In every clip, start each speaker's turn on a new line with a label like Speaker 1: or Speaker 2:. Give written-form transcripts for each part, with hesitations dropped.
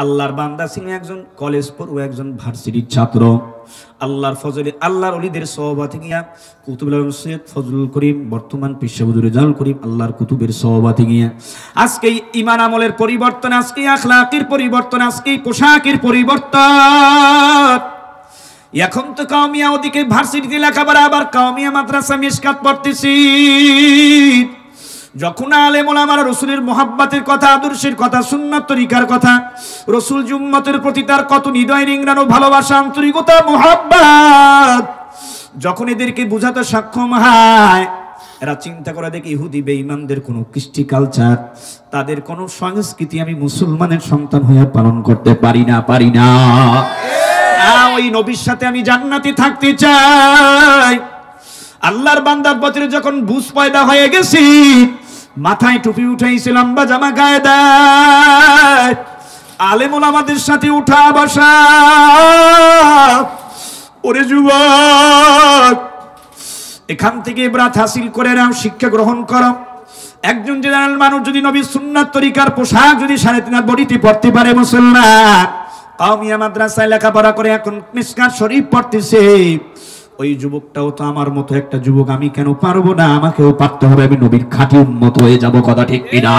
Speaker 1: আল্লাহর বান্দা ছিলেন একজন কলেজ পড়ুয়া, একজন ভার্সিটির ছাত্র। আল্লাহর ফজলে আল্লাহর ওলিদের সহবতে গিয়া কুতুবুল আলম সৈয়দ ফজলুল করিম, বর্তমান পেশাবুদুর রেজাউল করিম, আল্লাহর কুতুবের সহবতে গিয়া আজকে ঈমান আমলের পরিবর্তন, আজকে আখলাকের পরিবর্তন, আজকে পোশাকের পরিবর্তন। এখন তো কাউমিয়া ওদিকে ভার্সিটিতে লেখাপড়া, আবার কাউমিয়া মাদ্রাসা মিশকাত পড়তেছি। যখন আলেম ওলামারা রাসূলের মুহাব্বতের কথা, আদর্শের কথা, সুন্নাত তরিকার কথা, রাসূল উম্মতের প্রতি তার কত হৃদয় রিংড়ানো ভালোবাসা, আন্তরিকতা, মুহাব্বত যখন এদেরকে বোঝাতে সক্ষম হয়, এরা চিন্তা করে দেখে ইহুদি বেঈমানদের কোনো কৃষ্টি কালচার, তাদের কোনো সংস্কৃতি আমি মুসলমানের সন্তান হয়ে পালন করতে পারি না। ওই নবীর সাথে আমি জান্নাতে থাকতে চাই। আল্লাহর বান্দার বছরে যখন বুঝ পয়দা হয়ে গেছি, মাথায় টুপি উঠাইছে, লম্বা জামা গায়ে দেয়, আলেম ওলামাদের সাথে উঠা বসা। ওরে যুবক, এখান থেকে ইবরাত হাসিল করে নাও, শিক্ষা গ্রহণ করো। একজন জেনারেল মানুষ যদি নবীর সুন্নাত তরিকার পোশাক যদি 3.5 হাত বডিতে পড়তে পারে, মুসলমান কাউমিয়া মাদ্রাসায় লেখাপড়া করে এখন মিশকাত শরীফ পড়তেছে, ওই যুবকটাও তো আমার মতো একটা যুবক। আমি কেন পারবো না? আমাকেও পারতে হবে, আমি নবীর খাঁটি উম্মত হয়ে যাব। কথা ঠিক কিনা?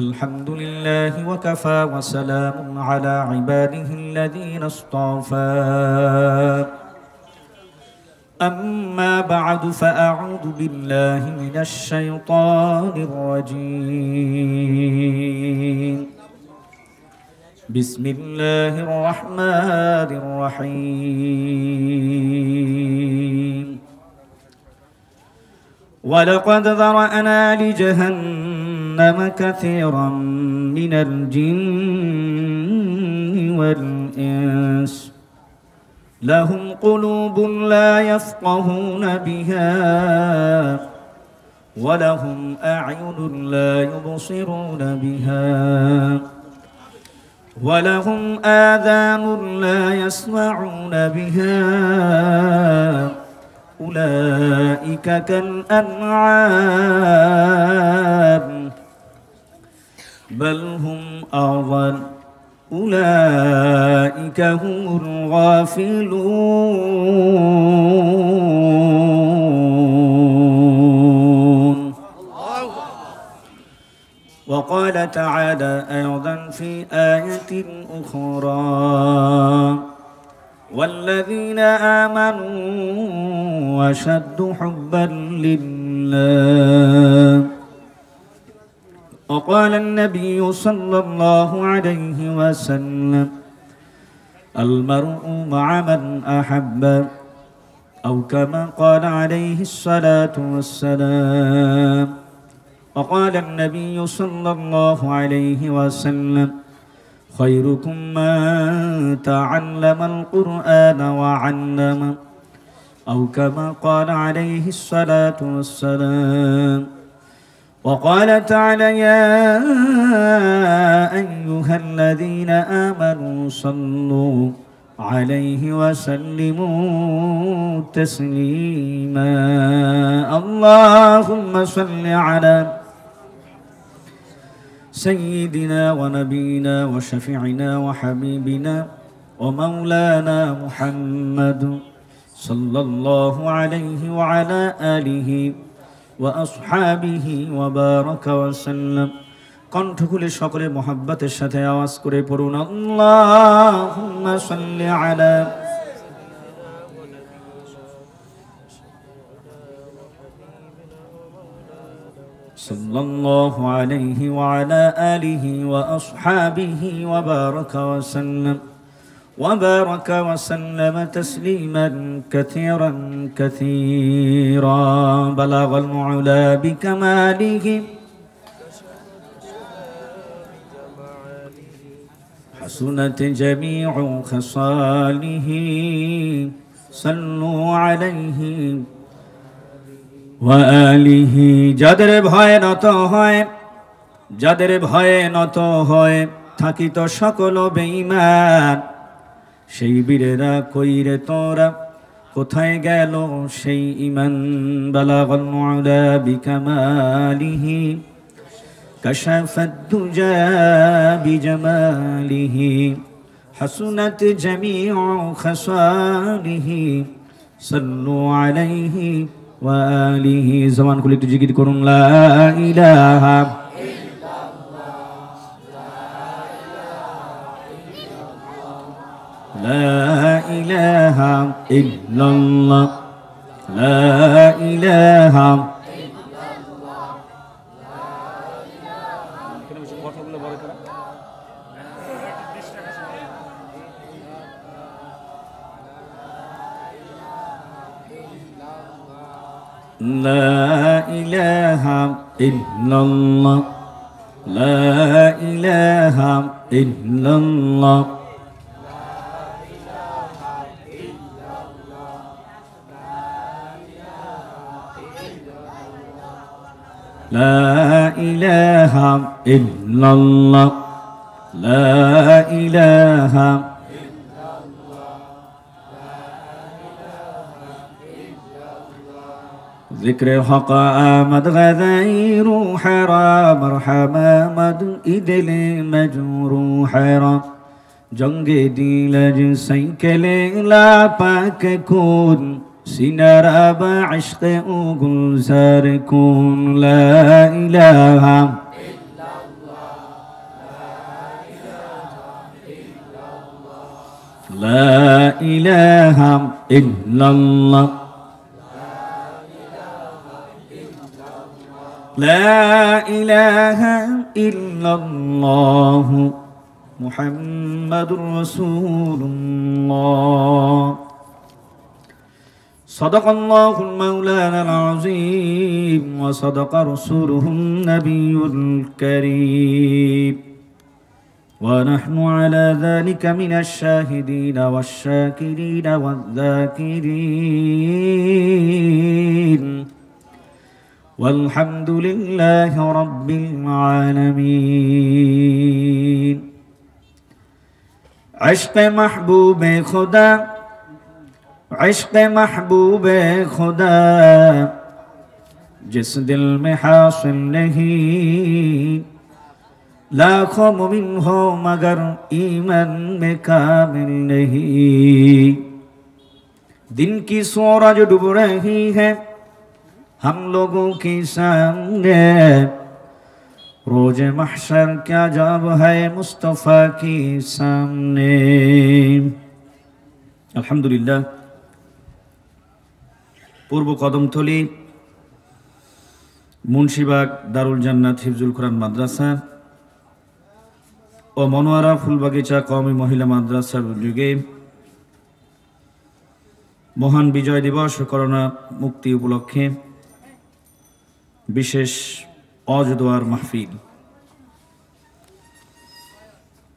Speaker 1: আলহামদুলিল্লাহি ওয়া কাফা ওয়া সালামুন আলা ইবাদিহিল্লাযীনা ইসতাফা। أما بعد فأعوذ بالله من الشيطان الرجيم. بسم الله الرحمن الرحيم. ولقد ذرأنا لجهنم كثيرا من الجن والإنس لهم قلوب لا يفقهون بها ولهم أعين لا يبصرون بها ولهم آذان لا يسمعون بها أولئك كالأنعام بل هم أضل أولئك هم الغافلون. وقال تعالى أيضا في آية أخرى والذين آمنوا أشد حبا لله. وقال النبي صلى الله عليه وسلم المرء مع من أحب أو كما قال عليه الصلاة والسلام. وقال النبي صلى الله عليه وسلم خيركم من تعلم القرآن وعلمه أو كما قال عليه الصلاة والسلام. وقال تعالى يا أيها الذين آمنوا صلوا عليه وسلموا تسليما. اللهم صل على سيدنا ونبينا وشفيعنا وحبيبنا ومولانا محمد صلى الله عليه وعلى آله وأصحابه وبارك وسلم. কণ্ঠ খুলে সকলে মোহাব্বতের সাথে আওয়াজ করে পড়ুন আল্লাহুম্মা সাল্লি আলা সাল্লাল্লাহু আলাইহি ওয়া আলা আলিহি ওয়া আসহাবিহি ওয়া বারাকা ওয়া সাল্লাম وبارك وسلم تسليما كثيرا كثيرا. بلغ المعلى بكماله حسنت جميع خصاله صلوا عليه وآله. যাদের ভয়ে নত হয়, যাদের ভয়ে নত হয় থাকিত সকল বেঈমান, সেই বীরেরা কইরে তোরা কোথায় গেল সেই ঈমান বালাগাল উলা বিকামালিহি কাশাফাত দুজা বিজামালিহি হাসুনাত জামিউ খাসালিহি সাল্লু আলাইহি ওয়া আলিহি। জবান খুলে একটু জিকির করুন লা ইলাহা لا إله إلا الله لا إله لا إله إلا الله لا إله إلا الله لا إله إلا الله لا إله ذكر حق آمد غذير حرام مرحبا مد إدل مجروح حرام جنگ ديلج سيكلي لا پاک کون سنراب عشق او گلزار کن لا إله إلا الله لا إله إلا الله لا إله إلا الله محمد رسول الله صدق الله المولانا العظيم وصدق رسوله النبي الكريم ونحن على ذلك من الشاهدين والشاكرين والذاكرين والحمد لله رب العالمين عشق محبوب خدا عشق محبوب خدا जिस दिल में हासिल नहीं लाखों मुमिन हो मगर ईमान में कामिल नहीं। दिन की सूरज डूब रही है हम लोगों के सामने रोज महशर क्या जवाब है मुस्तफा के सामने। अल्हम्दुलिल्लाह पूर्व कदमतली मुंशीबाग दारुल जन्नत हिफजुल कुरान माद्रासा ও মনোয়ারা ফুলবাগিচা কওমি মহিলা মাদ্রাসার উদ্যোগে মহান বিজয় দিবস ও করোনা মুক্তি উপলক্ষে বিশেষ অজ দোয়ার মাহফিল।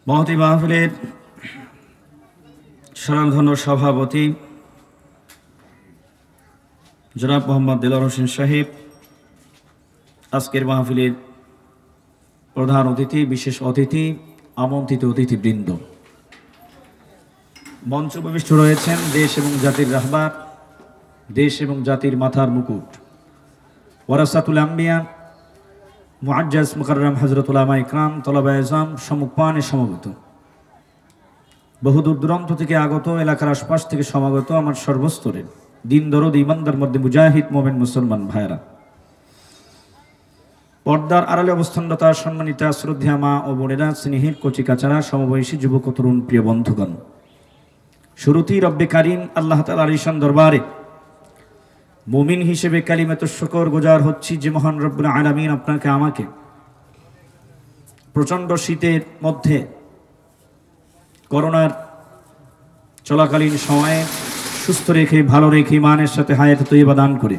Speaker 1: মহতি মাহফিলের স্বনামধন্য সভাপতি জনাব মোহাম্মদ দেলোয়ার হোসেন সাহেব, আজকের মাহফিলের প্রধান অতিথি, বিশেষ অতিথি, আমন্ত্রিত অতিথিবৃন্দ, মঞ্চ উপবিষ্ট রয়েছেন দেশ এবং জাতির রাহবার, দেশ এবং জাতির মাথার মুকুট, ওয়ারাসাতুল আম্বিয়া মুআজ্জাজ মুকাররম হযরত উলামা ইকরাম, তলাবা ইজম, সম্মুখপানে সমবেত, বহুদূর দূরান্ত থেকে আগত, এলাকার আশপাশ থেকে সমাগত আমার সর্বস্তরের দিন দরদ ইমানদার মধ্যে মুজাহিদ মোমেন মুসলমান ভাইরা, পর্দার আড়ালে অবস্থানরত সম্মানিতা শ্রদ্ধা মা ও বোনেরা, স্নেহের কচি কাচারা, সমবয়সী যুবক ও তরুণ প্রিয় বন্ধুগণ, শুরুতেই রব্বে কারিম আল্লাহ তাআলার ঈশান দরবারে মুমিন হিসেবে কালিমাত শুকর গুজার হচ্ছি যে মহান রব্বুল আলামিন আপনাকে আমাকে প্রচণ্ড শীতের মধ্যে করোনার চলাকালীন সময়ে সুস্থ রেখে, ভালো রেখে, ইমানের সাথে হায়াত তৈয়বা দান করে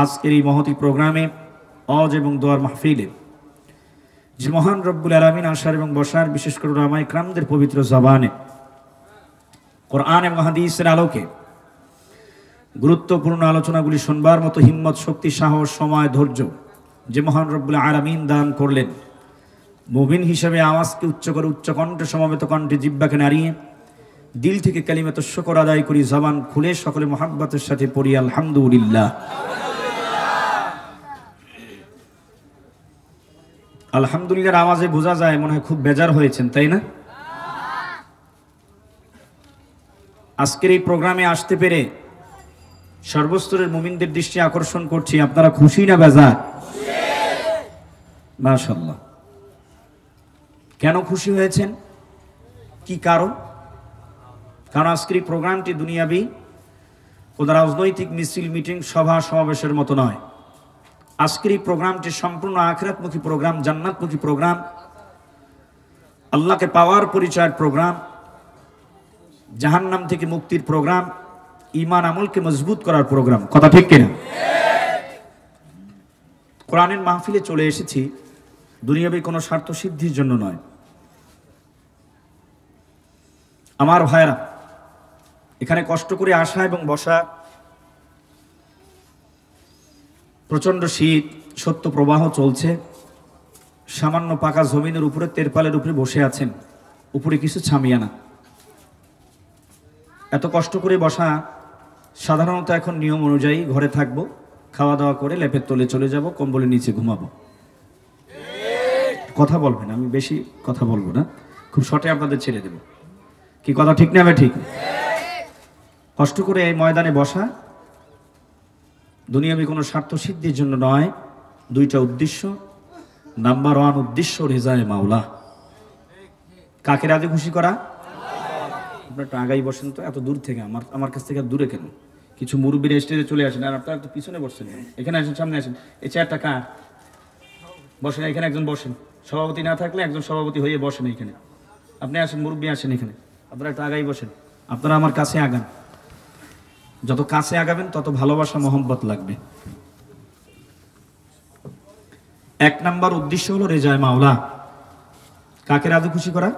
Speaker 1: আজকের এই মহতি প্রোগ্রামে অজ এবং দোয়ার মাহফিলে যে মহান রব্বুল আলামিন আসার এবং বসার, বিশেষ করে উলামা ইকরামদের পবিত্র জবানে কোরআন এবং হাদিসের আলোকে গুরুত্বপূর্ণ আলোচনাগুলি শুনবার মতো হিম্মত, শক্তি, সাহস, সময়, ধৈর্য যে মহান রব্বুল আলামিন দান করলেন, মুমিন হিসেবে আওয়াজকে উচ্চ করে, উচ্চ কণ্ঠে, সমবেত কণ্ঠে, জিহ্বাকে নাড়িয়ে দিল থেকে কালিমাতুশ শুকর আদায় করি, জবান খুলে সকলে মুহাব্বতের সাথে পড়ি আলহামদুলিল্লাহ। আলহামদুলিল্লাহর আওয়াজে বোঝা যায় মনে হয় খুব বেজার হয়েছেন, তাই না? আজকের এই প্রোগ্রামে আসতে পেরে সর্বস্তরের মুমিনদের দৃষ্টি আকর্ষণ করছি, আপনারা খুশি না বেজার? মাশাআল্লাহ। কেন খুশি হয়েছেন, কি কারণ? কারণ আজকের এই প্রোগ্রামটি দুনিয়াবি কোনো রাজনৈতিক মিছিল, মিটিং, সভা সমাবেশের মতো নয়। আজকের এই প্রোগ্রামটি সম্পূর্ণ আখিরাতমুখী প্রোগ্রাম, জান্নাতমুখী প্রোগ্রাম, আল্লাহকে পাওয়ার পরিচয়ের প্রোগ্রাম, জাহান্নাম থেকে মুক্তির প্রোগ্রাম, ঈমান আমলকে মজবুত করার প্রোগ্রাম। কথা ঠিক কিনা? কোরআনের মাহফিলে চলে এসেছি দুনিয়াবি কোনো স্বার্থ সিদ্ধির জন্য নয়। আমার ভাইরা, এখানে কষ্ট করে আসা এবং বসা, প্রচন্ড শীত, সত্য প্রবাহ চলছে, সামান্য পাকা জমিনের উপরে তেরপালের উপরে বসে আছেন, উপরে কিছু ছামিয়ানা। এত কষ্ট করে বসা, সাধারণত এখন নিয়ম অনুযায়ী ঘরে থাকবো, খাওয়া দাওয়া করে লেপের তলে চলে যাব, কম্বলের নিচে ঘুমাবো। কথা বলবেন, আমি বেশি কথা বলবো না, খুব শর্টে আপনাদের ছেড়ে দেব। কি কথা ঠিক না? ঠিক। কষ্ট করে এই ময়দানে বসা দুনিয়াবি কোনো স্বার্থ সিদ্ধির জন্য নয়। দুইটা উদ্দেশ্য। নাম্বার 1 উদ্দেশ্য রেজায়ে মাওলা। কাকে রাজি খুশি করা? আপনারা একটু আগাই বসেন তো, এত দূর থেকে, আমার কাছ থেকে দূরে কেন? কিছু মুরব্বীর স্টেজে চলে আসেন, আর আপনারা একটু পিছনে বসছেন। এখানে আসেন, সামনে আসেন। এই চেয়ারটা কার? বসেন, এখানে একজন বসেন। সভাপতি না থাকলে একজন সভাপতি হয়ে বসেন এখানে। আপনি আসেন, মুরব্বী আসেন এখানে। আপনারা একটু আগাই বসেন। আপনারা আমার কাছে আগান। যত কাছে আগাবেন তত ভালোবাসা মহব্বত লাগবে। 1 নাম্বার উদ্দেশ্য হলো রেজায়ে মাওলা। কাকে রাজি খুশি করা?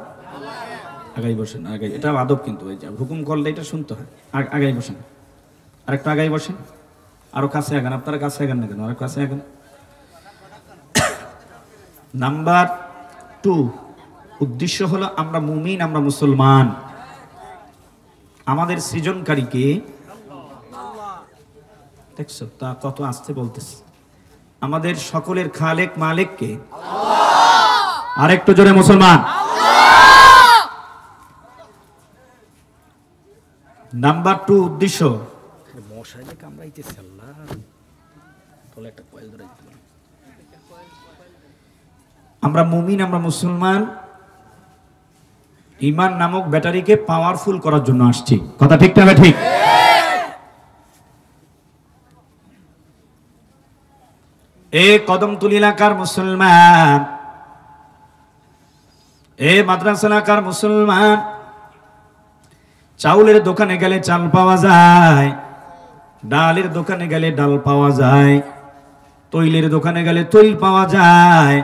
Speaker 1: আগাই বসেন, আগাই। এটা আদব কিন্তু, ওই যে হুকুম করলে এটা শুনতে হয়। আগাই বসেন, আরেকটু আগাই বসেন, আরো কাছে আগান। আপনারা কাছে আগান না কেন? আরো কাছে আগান। নাম্বার 2 উদ্দেশ্য হলো আমরা মুমিন, আমরা মুসলমান। আমাদের সৃজনকারীকে দেখছো তা কত আস্তে বলতেছে। আমাদের সকলের খালেক মালিককে আল্লাহ। আরেকটু জোরে, মুসলমান। নাম্বার 2 উদ্দেশ্য, মশাইলে কামড়াইতেছে আল্লাহ, তোলে একটা কয়েল ধরে দিতে পারে। আমরা মুমিন, আমরা মুসলমান, ঈমান নামক ব্যাটারিকে পাওয়ারফুল করার জন্য আসছি। কথা ঠিক না? ঠিক। এ কদমতলী এলাকার মুসলমান, এ মাদ্রাসা এলাকার মুসলমান, চাউলের দোকানে গেলে চাল পাওয়া যায়, ডালের দোকানে গেলে ডাল পাওয়া যায়, তৈলের দোকানে গেলে তৈল পাওয়া যায়,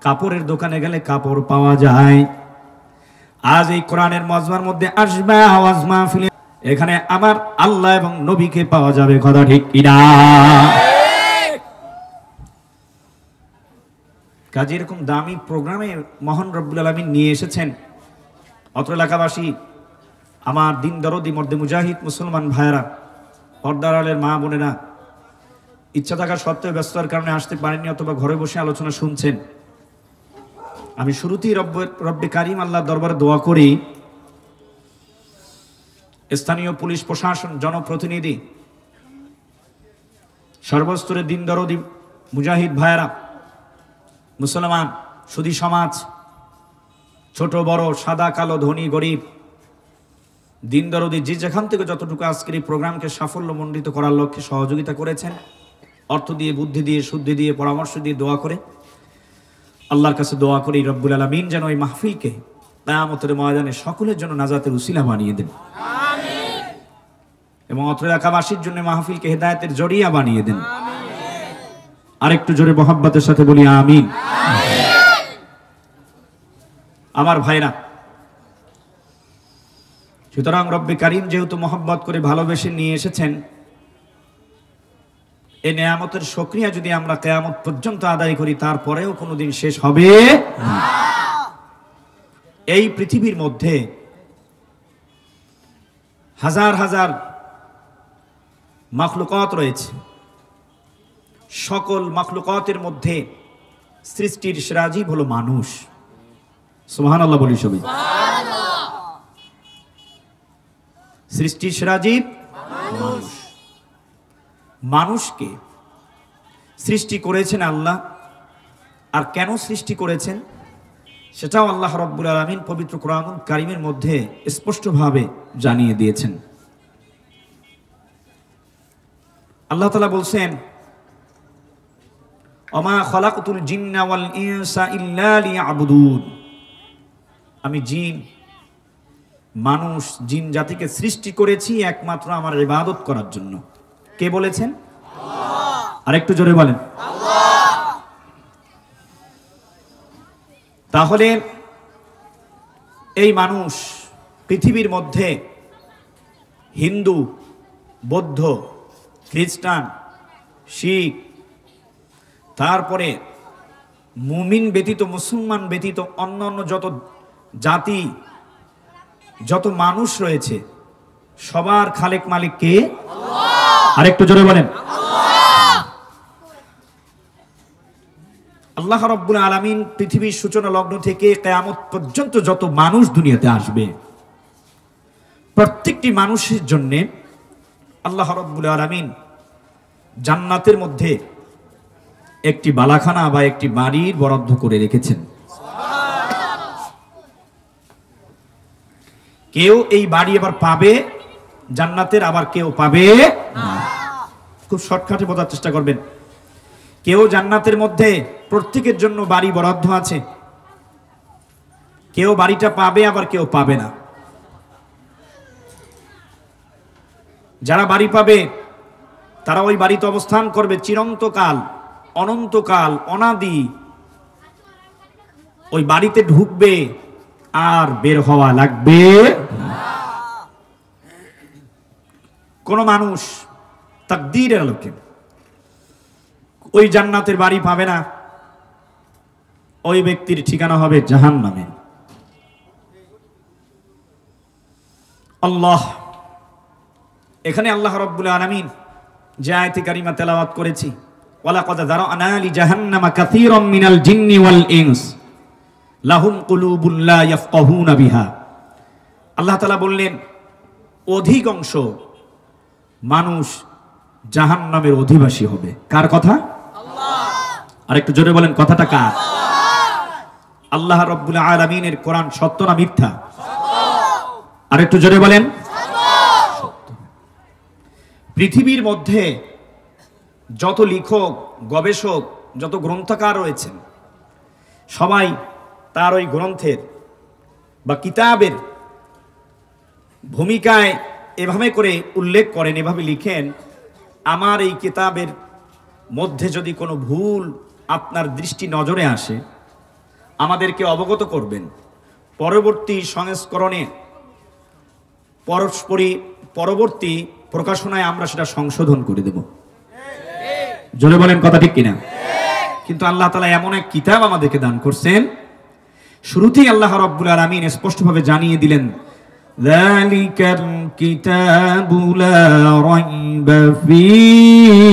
Speaker 1: কাপড়ের দোকানে গেলে কাপড় পাওয়া যায়। আজ এই কোরআনের মজমার মধ্যে আসবে আওয়াজ মাহফিলে, এখানে আমার আল্লাহ এবং নবীকে পাওয়া যাবে। কথা ঠিক কিনা? কাজে এরকম দামি প্রোগ্রামে মহান রব্বুল আলামিন নিয়ে এসেছেন। অত্র এলাকাবাসী, আমার দিন দরদি মর্দে মুজাহিদ মুসলমান ভাইয়েরা, পর্দার আড়ালের মা বোনেরা, ইচ্ছা থাকা সত্ত্বেও ব্যস্ততার কারণে আসতে পারেননি অথবা ঘরে বসে আলোচনা শুনছেন। আমি শুরুতেই রব্বে কারিম আল্লাহর দরবারে দোয়া করি, স্থানীয় পুলিশ প্রশাসন, জনপ্রতিনিধি, সর্বস্তরের দিন দরদি মুজাহিদ ভাইয়েরা, মুসলমান সুধী সমাজ, ছোট বড়, সাদা কালো, ধনী গরিব, দিন দরদি যে যেখান থেকে যতটুকু আজকের এই প্রোগ্রামকে সাফল্যমণ্ডিত করার লক্ষ্যে সহযোগিতা করেছেন, অর্থ দিয়ে, বুদ্ধি দিয়ে, শুদ্ধি দিয়ে, পরামর্শ দিয়ে, দোয়া করে, আল্লাহর কাছে দোয়া করি রব্বুল আলামিন যেন এই মাহফিলকে কিয়ামতের ময়দানে সকলের জন্য নাজাতের উসিলা বানিয়ে দেন, আমিন। এবং অত্র এলাকাবাসীর জন্য মাহফিলকে হেদায়েতের জরিয়া বানিয়ে দেন, আমিন। আরেকটু জোরে মহব্বতের সাথে বলি আমিন, আমিন। আমার ভাইরা, সুতরাং রব্বে কারিম যেহেতু মহব্বত করে ভালোবেসে নিয়ে এসেছেন, এই নেয়ামতের শুকরিয়া যদি আমরা কিয়ামত পর্যন্ত আদায় করি, তারপরেও কোনোদিন শেষ হবে না। এই পৃথিবীর মধ্যে হাজার হাজার মাখলুকাত রয়েছে, সকল মাখলুকাতের মধ্যে সৃষ্টির সেরা জীব হলো মানুষ। সুবহানাল্লাহ বলি সবাই। সৃষ্টির সেরা জীব মানুষ। মানুষকে সৃষ্টি করেছেন আল্লাহ, আর কেন সৃষ্টি করেছেন সেটাও আল্লাহ রাব্বুল আলামিন পবিত্র কোরআনুল কারীমের মধ্যে স্পষ্টভাবে জানিয়ে দিয়েছেন। আল্লাহ তাআলা বলছেন, ওমা খালাকতুল জিন্না ওয়াল ইনসা ইল্লা লিয়াবুদুন। আমি জিন মানুষ জিন জাতিকে সৃষ্টি করেছি একমাত্র আমার ইবাদত করার জন্য। কে বলেছেন? আল্লাহ। আরেকটু জোরে বলেন আল্লাহ। তাহলে এই মানুষ পৃথিবীর মধ্যে হিন্দু, বৌদ্ধ, খ্রিস্টান, শিখ, তারপরে মুমিন ব্যতীত, মুসলমান ব্যতীত অন্যান্য যত জাতি, যত মানুষ রয়েছে, সবার খালেক মালিক কে? আল্লাহ। আরেকটু জোরে বলেন আল্লাহ। আল্লাহ রাব্বুল আলামিন পৃথিবীর সূচনা লগ্ন থেকে কিয়ামত পর্যন্ত যত মানুষ দুনিয়াতে আসবে, প্রত্যেকটি মানুষের জন্য আল্লাহ রাব্বুল আলামিন জান্নাতের মধ্যে একটি বালাখানা বা একটি বাড়ির বরাদ্দ করে রেখেছেন। কেউ এই বাড়ি আবার পাবে জান্নাতের, আবার কেউ পাবে না। খুব শর্টকাটে বোঝার চেষ্টা করবেন। কেউ জান্নাতের মধ্যে প্রত্যেকের জন্য বাড়ি বরাদ্দ আছে, কেউ বাড়িটা পাবে আবার কেউ পাবে না। যারা বাড়ি পাবে তারা ওই বাড়িতে অবস্থান করবে চিরন্তকাল, অনন্তকাল, অনাদি। ওই বাড়িতে ঢুকবে আর বের হওয়া লাগবে না। কোন মানুষ তাকদীরের আলোকে ওই জান্নাতের বাড়ি পাবে না, ওই ব্যক্তির ঠিকানা হবে জাহান্নামে। আল্লাহ এখানে আল্লাহ রাব্বুল আলামিন যে আয়াতে কারিমা তেলাওয়াত করেছি, ওয়ালাকাদ যারা'না লিজাহান্নামা কাসীরাম মিনাল জিন্নি ওয়াল ইনস লাহুম কুলুবুন লা ইয়াফকাহুনা বিহা। আল্লাহ তাআলা বললেন অধিকাংশ মানুষ জাহান্নামের অধিবাসী হবে। কার কথা? আল্লাহ। আরেকটু জোরে বলেন কথাটা কার? আল্লাহ রাব্বুল আলামিনের কোরআন সত্য না মিথ্যা? সত্য। আরেকটু জোরে বলেন সত্য। পৃথিবীর মধ্যে যত লেখক, গবেষক, যত গ্রন্থকার রয়েছেন, সবাই তার ওই গ্রন্থের বা কিতাবের ভূমিকায় এভাবে করে উল্লেখ করেন, এভাবে লিখেন, আমার এই কিতাবের মধ্যে যদি কোনো ভুল আপনার দৃষ্টি নজরে আসে আমাদেরকে অবগত করবেন, পরবর্তী সংস্করণে পরবর্তী প্রকাশনায় আমরা সেটা সংশোধন করে দেব। জোরে বলেন কথা ঠিক কিনা? কিন্তু আল্লাহ তাআলা এমন এক কিতাব আমাদেরকে দান করছেন, শুরুতেই আল্লাহ রাব্বুল আলামিন স্পষ্টভাবে জানিয়ে দিলেন, যালিকাল কিতাবু লা রাইবা ফীহি।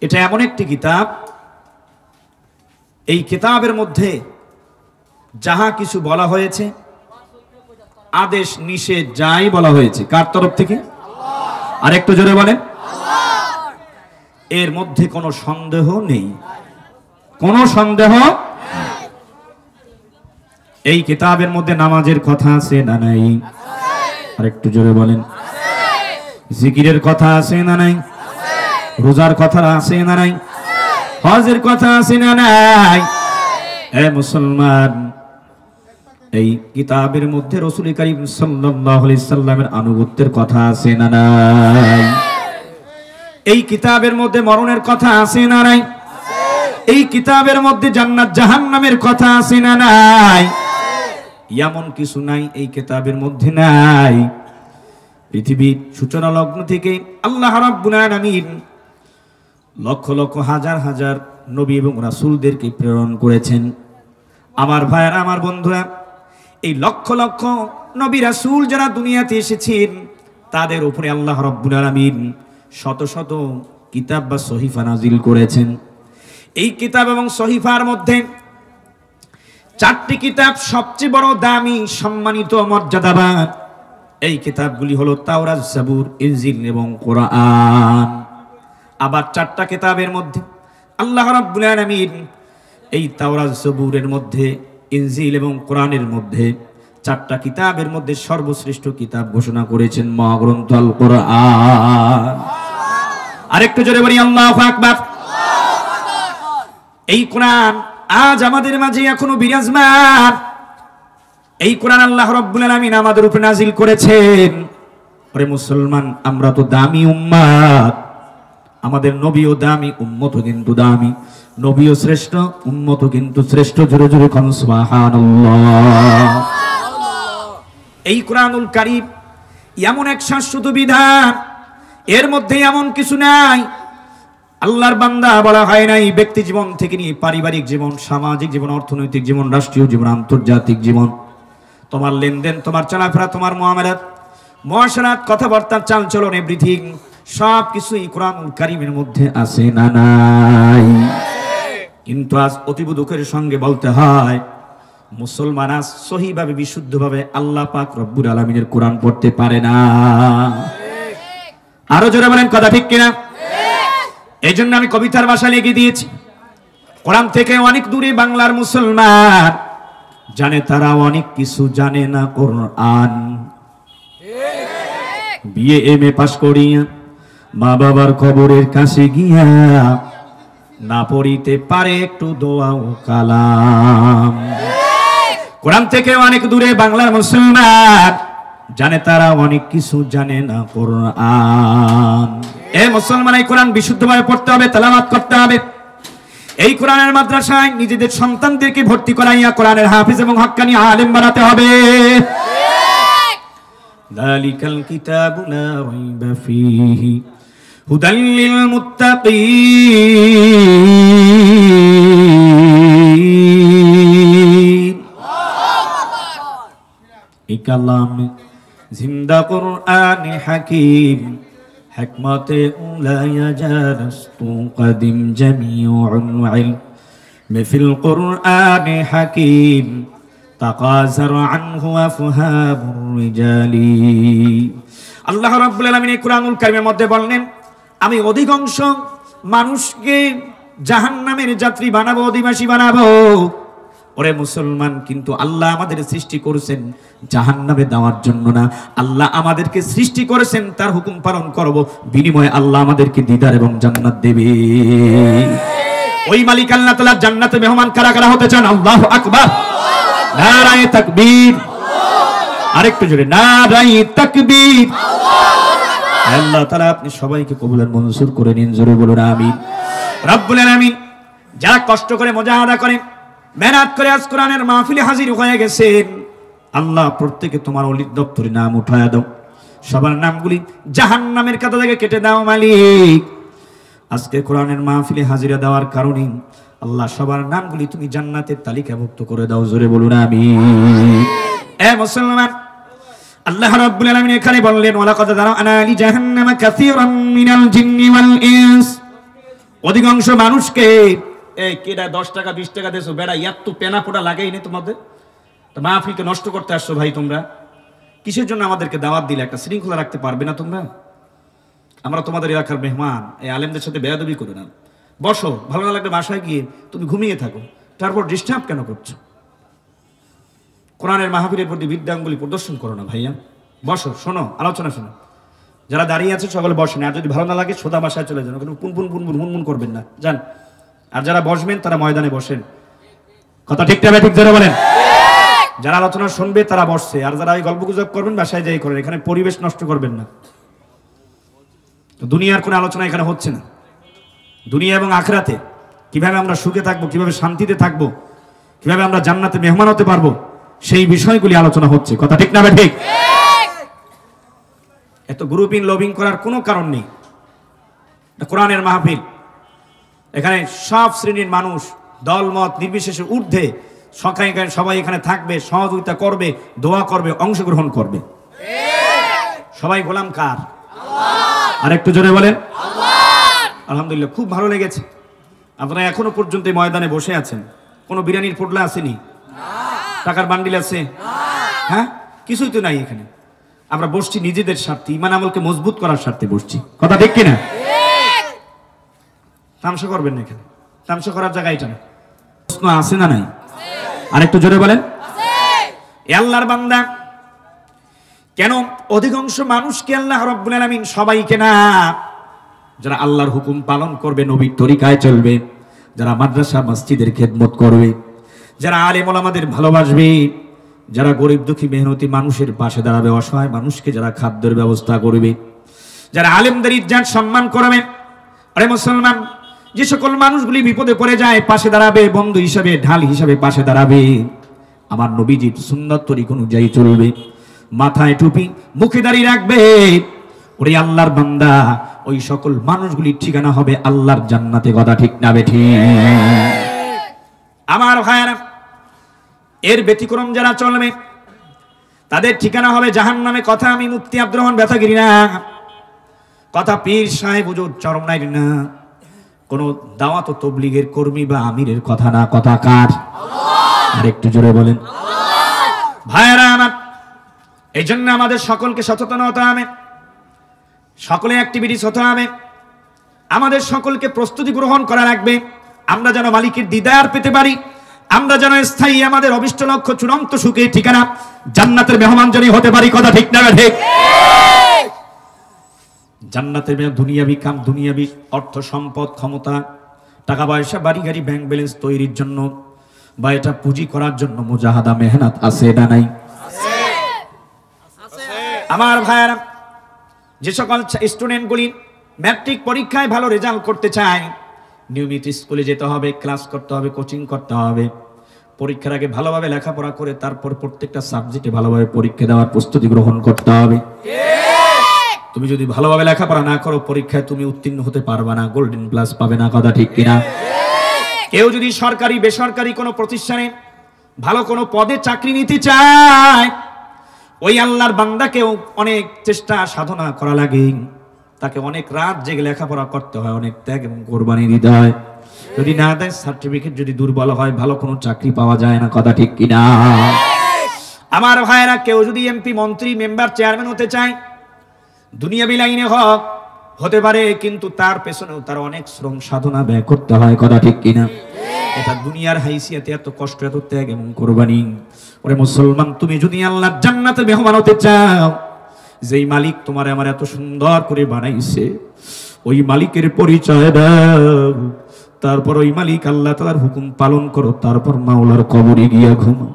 Speaker 1: এটা এমন একটি কিতাব, এই কিতাবের মধ্যে যাহা কিছু বলা হয়েছে, আদেশ নিষেধ যাই বলা হয়েছে, কার তরফ থেকে? আল্লাহ। আর একটু জোরে বলেন আল্লাহ। এর মধ্যে কোনো সন্দেহ নেই, কোনো সন্দেহ নেই। এই কিতাবের মধ্যে নামাজের কথা আছে না নাই? আর একটু জোরে বলেন। জিকিরের কথা আছে না নাই? রোজার কথা আছে না নাই? হজের কথা আছে না নাই? এ মুসলমান, এই কিতাবের মধ্যে রাসূল কারীম সাল্লাল্লাহু আলাইহি সাল্লামের আনুগত্যের কথা আছে না নাই? এই কিতাবের মধ্যে মরণের কথা আছে না নাই? এই কিতাবের মধ্যে জান্নাত জাহান্নামের কথা আছে না নাই? এমন কিছু নাই এই কিতাবের মধ্যে নাই। পৃথিবীর সূচনা লগ্ন থেকে আল্লাহ রাব্বুল আলামিন লক্ষ লক্ষ হাজার হাজার নবী এবং রাসূলদেরকে প্রেরণ করেছেন। আমার ভাইয়েরা, আমার বন্ধুরা, এই লক্ষ লক্ষ নবী রাসূল যারা দুনিয়াতে এসেছেন তাদের উপরে আল্লাহ রাব্বুল আলামিন শত শত কিতাব বা সহিফা নাজিল করেছেন। এই কিতাব এবং সহিফার মধ্যে 4টি কিতাব সবচেয়ে বড় দামি, সম্মানিত, মর্যাদাবান। এই কিতাবগুলি হলো তাওরাত, জাবুর, ইনজিল এবং কোরআন। আবার 4টা কিতাবের মধ্যে আল্লাহ রাব্বুল আলামিন এই তাওরাত, জাবুরের মধ্যে, ইনজিল এবং কোরআনের মধ্যে 4টা কিতাবের মধ্যে সর্বশ্রেষ্ঠ কিতাব ঘোষণা করেছেন মহাগ্রন্থ আল কোরআন। আরেকটু জোরে বলি আল্লাহু আকবার। এই কোরআন আজ আমাদের মাঝে এখনো বিরাজমান। এই কোরআন আল্লাহ রাব্বুল আলামিন আমাদের উপরে নাজিল করেছেন। ওরে মুসলমান, আমরা তো দামি উম্মত, আমাদের নবীও দামি, উম্মতও কিন্তু দামি। নবীও শ্রেষ্ঠ, উম্মতও কিন্তু শ্রেষ্ঠ। জোরে জোরে কোন সুবহানাল্লাহ। এই কোরআনুল কারীম এমন এক শাশ্বত বিধান, এর মধ্যে এমন কিছু নাই আল্লাহর বান্দা বলা হয় নাই ব্যক্তি জীবন থেকে নিয়ে পারিবারিক জীবন, সামাজিক জীবন, অর্থনৈতিক জীবন, রাষ্ট্রীয় জীবন, আন্তর্জাতিক জীবন, তোমার লেনদেন, তোমার চলাফেরা, তোমার মুআমালাত, মুআশারাত, কথাবার্তা, চালচলন, এভরিথিং সব কিছু এই কোরআনুল কারীমের মধ্যে আছে না নাই? কিন্তু আজ অতীব দুঃখের সঙ্গে বলতে হয় মুসলমান আজ সহিভাবে, বিশুদ্ধভাবে আল্লাহ পাক রব্বুল আলামিনের কোরআন পড়তে পারে না। আরো জোরে বলেন, কথা ঠিক কিনা? এই জন্য আমি কবিতার ভাষা লিখে দিয়েছি, কোরআন থেকে অনেক দূরে বাংলার মুসলমান, জানে তারা অনেক কিছু, জানে না কোরআন। বিএ এমএ পাস করিয়া মা বাবার কবরের কাছে গিয়া না পড়িতে পারে একটু দোয়া ও কালাম। কোরআন থেকে অনেক দূরে বাংলার মুসলমান, জানে তারা অনেক কিছু, জানে না কোরআন। এ মুসলমান, এই কোরআন বিশুদ্ধভাবে পড়তে হবে, তেলাওয়াত করতে হবে। এই কোরআনের মাদ্রাসায় নিজেদের সন্তানদেরকে ভর্তি করাইয়া কোরআনের হাফেজ এবং হক্কানি আলেম বানাতে হবে। যালিকাল কিতাবু লা রাইবা ফীহি হুদাল লিল মুত্তাকিন। এই কালাম জিন্দা কুরআন হাকিম, হিকমতে লা ইয়াজারস্তু কদিম জামিউল ইলম ফিল কুরআন হাকিম তাকাযার আনহু আফহামুর রিজালি। আল্লাহ রাব্বুল আলামিন এই কোরআনুল কারীমের মধ্যে বললেন, আমি অধিকাংশ মানুষকে জাহান্নামের যাত্রী বানাবো, অধিবাসী বানাবো। ওরে মুসলমান, কিন্তু আল্লাহ আমাদের সৃষ্টি করেছেন জাহান্নামে দেওয়ার জন্য না। আল্লাহ আমাদেরকে সৃষ্টি করেছেন তার হুকুম পালন করব, বিনিময়ে আল্লাহ আমাদেরকে দিদার এবং জান্নাত দেবে। ওই মালিক আল্লাহ তাআলা জান্নাতে মেহমান কারা কারা হতে চান? আল্লাহু আকবার, নারায়ে তাকবীর। আরেকটু জোরে, নারায়ে তাকবীর। আল্লাহ তাআলা আপনি সবাইকে কবুল আর মঞ্জুর করে নিন, জোরে বলুন আমিন। রব্বুল আলামিন যারা কষ্ট করে মুজাহাদা করে, মেহনত করে আজ কোরআনের মাহফিলে হাজির হয়ে গেছেন, আল্লাহ প্রত্যেকে তোমার ওলির দপ্তরে নাম উঠায়া দাও, সবার নামগুলি জাহান্নামের খাতা থেকে কেটে দাও মালিক। আজকে কোরআনের মাহফিলে হাজিরা দেওয়ার কারণে আল্লাহ সবার নামগুলি তুমি জান্নাতের তালিকাভুক্ত করে দাও, জোরে বলুন আমিন। এ মুসলমান, আল্লাহ রাব্বুল আলামিন এখানে বললেন, ওয়ালাকাদ যারানা লি জাহান্নামা কাসীরাম মিনাল জিন্নি ওয়াল ইনস। অধিকাংশ মানুষকে এই কেডা 10 টাকা 20 টাকা দেছো, বেড়া এত পেনা পোড়া লাগাই নে তোমাদের, তো মাহফিলকে নষ্ট করতে আসছো ভাই তোমরা। কিসের জন্য আমাদেরকে দাওয়াত দিলে? একটা শৃঙ্খলা রাখতে পারবে না তোমরা? আমরা তোমাদের এলাকার মেহমান, এই আলেমদের সাথে বেয়াদবি করো না। বসো, ভালো না লাগলে বাসায় গিয়ে তুমি ঘুমিয়ে থাকো, তারপর ডিস্টার্ব কেন করছো? কোরআনের মাহফিলের প্রতি বিদ্যাঙ্গুলি প্রদর্শন করো না ভাইয়া। বসো, শোনো, আলোচনা শোনো। যারা দাঁড়িয়ে আছে সকলে বসেন, আর যদি ভালো না লাগে সোজা বাসায় চলে যান, পুন পুন পুন পুন মুন করবেন না, যান। আর যারা বসবেন তারা ময়দানে বসেন। কথা ঠিক না ঠিক যারা বলেন? যারা আলোচনা শুনবে তারা বসছে, আর যারা এই গল্প গুজব করবেন বাসায় যাই করেন, এখানে পরিবেশ নষ্ট করবেন না। দুনিয়ার কোনো আলোচনা এখানে হচ্ছে না। দুনিয়া এবং আখিরাতে কিভাবে আমরা সুখে থাকবো, কিভাবে শান্তিতে থাকবো, কিভাবে আমরা জান্নাতে মেহমান হতে পারবো, সেই বিষয়গুলি আলোচনা হচ্ছে। কথা ঠিক না ঠিক? এত গ্রুপিং লবিং করার কোনো কারণ নেই। কোরআনের মাহফিল, এখানে সব শ্রেণীর মানুষ দলমত নির্বিশেষে ঊর্ধ্বে সবাই এখানে থাকবে, সহযোগিতা করবে, দোয়া করবে, অংশগ্রহণ করবে। সবাই গোলাম কার? আর একটু জোরে বলেন। আলহামদুলিল্লাহ, খুব ভালো লেগেছে। আপনারা এখনো পর্যন্ত এই ময়দানে বসে আছেন। কোনো বিরিয়ানির পোটলা আসেনি, টাকার বান্ডিল আছে? হ্যাঁ, কিছুই তো নাই এখানে। আমরা বসছি নিজেদের স্বার্থে, ঈমান আমলকে মজবুত করার স্বার্থে বসছি। কথা ঠিক কিনা? তামসা করবেন না এখানে, তামসা করার জায়গা এটা না। প্রশ্ন আছে না নাই? আর একটু জোরে বলেন। আল্লাহর বান্দা, কেন অধিকাংশ মানুষকে আল্লাহ রাব্বুল আলামিন, সবাইকে না, যারা আল্লাহর হুকুম পালন করবে, নবীর তরিকায় চলবে, যারা মাদ্রাসা মসজিদের খেদমত করবে, যারা আলেম ওলামাদের ভালোবাসবে, যারা গরিব দুঃখী মেহনতি মানুষের পাশে দাঁড়াবে, অসহায় মানুষকে যারা খাদ্যের ব্যবস্থা করবে, যারা আলেমদের ইজ্জত সম্মান করবে। আরে মুসলমান, যে সকল মানুষগুলি বিপদে পড়ে যায় পাশে দাঁড়াবে, বন্ধু হিসাবে, ঢাল হিসাবে পাশে দাঁড়াবে, আমার নবীজির সুন্নাত তরিকা অনুযায়ী চলবে, মাথায় টুপি, মুখে দাঁড়িয়ে রাখবে, ওরে আল্লাহর বান্দা, ওই সকল মানুষগুলির ঠিকানা হবে আল্লাহর জান্নাতে। কথা ঠিক না বেঠিক? আমার ভাইরা, এর ব্যতিক্রম যারা চলবে তাদের ঠিকানা হবে জাহান্নামে। কথা আমি মুফতি আব্দুর রহমান ব্যথাগিরি না, কথা পীর সাহেব হুজুর চরমনাইর না, কোন দাওয়াত ও তবলিগের কর্মী বা আমিরের কথা না। কথা কার? আর একটু জোরে বলেন। ভাইরা আমার, এই জন্য আমাদের সকলকে সচেতন হতে হবে, সকলে অ্যাক্টিভিটিস হতে হবে, আমাদের সকলকে প্রস্তুতি গ্রহণ করা লাগবে। আমরা যেন মালিকের দিদার পেতে পারি, আমরা যেন স্থায়ী আমাদের অভিষ্ট লক্ষ্য, চূড়ান্ত সুখে ঠিকানা জান্নাতের মেহমান যেন হতে পারি। কথা ঠিক না ঠিক? জান্নাতের দুনিয়াবি কাম, দুনিয়াবি অর্থ সম্পদ, ক্ষমতা, টাকা পয়সা, বাড়ি গাড়ি, ব্যাংক ব্যালেন্স তৈরির জন্য বা এটা পুঁজি করার জন্য মুজাহাদা, মেহনত আছে না নাই? আমার ভাইয়েরা, যে সকল স্টুডেন্টগুলি ম্যাট্রিক পরীক্ষায় ভালো রেজাল্ট করতে চায়, নিয়মিত স্কুলে যেতে হবে, ক্লাস করতে হবে, কোচিং করতে হবে, পরীক্ষার আগে ভালোভাবে লেখাপড়া করে তারপর প্রত্যেকটা সাবজেক্টে ভালোভাবে পরীক্ষা দেওয়ার প্রস্তুতি গ্রহণ করতে হবে। তুমি যদি ভালোভাবে লেখাপড়া না করো, পরীক্ষায় তুমি উত্তীর্ণ হতে পারবে না, গোল্ডেন প্লাস পাবে না। কথা ঠিক কিনা? কেউ যদি সরকারি বেসরকারি কোনো প্রতিষ্ঠানে ভালো কোনো পদে চাকরি নিতে চায়, ওই আল্লাহর বান্দাকেও অনেক চেষ্টা সাধনা করা লাগে, তাকে অনেক রাত জেগে লেখাপড়া করতে হয়, অনেক ত্যাগ এবং কোরবানি দিতে হয়। যদি না দেয়, সার্টিফিকেট যদি দুর্বল হয়, ভালো কোনো চাকরি পাওয়া যায় না। কথা ঠিক কিনা? আমার ভাইরা, কেউ যদি এমপি, মন্ত্রী, মেম্বার, চেয়ারম্যান হতে চায়, দুনিয়াবি লাইনে হতে পারে, কিন্তু তার পেছনেও তার অনেক শ্রম সাধনা ব্যয় করতে হয়। কথা ঠিক কিনা? এটা দুনিয়ার হাইসিয়াতে এত কষ্ট, এত ত্যাগ এবং কোরবানি। ওরে মুসলমান, তুমি যদি আল্লাহর জান্নাতের মেহমান হতে চাও, যেই মালিক তোমার আমার এত সুন্দর করে বানাইছে, ওই মালিকের পরিচয় দাও, তারপর ওই মালিক আল্লাহ তাআলার হুকুম পালন করো, তারপর মাওলার কবরে গিয়া ঘুমাও।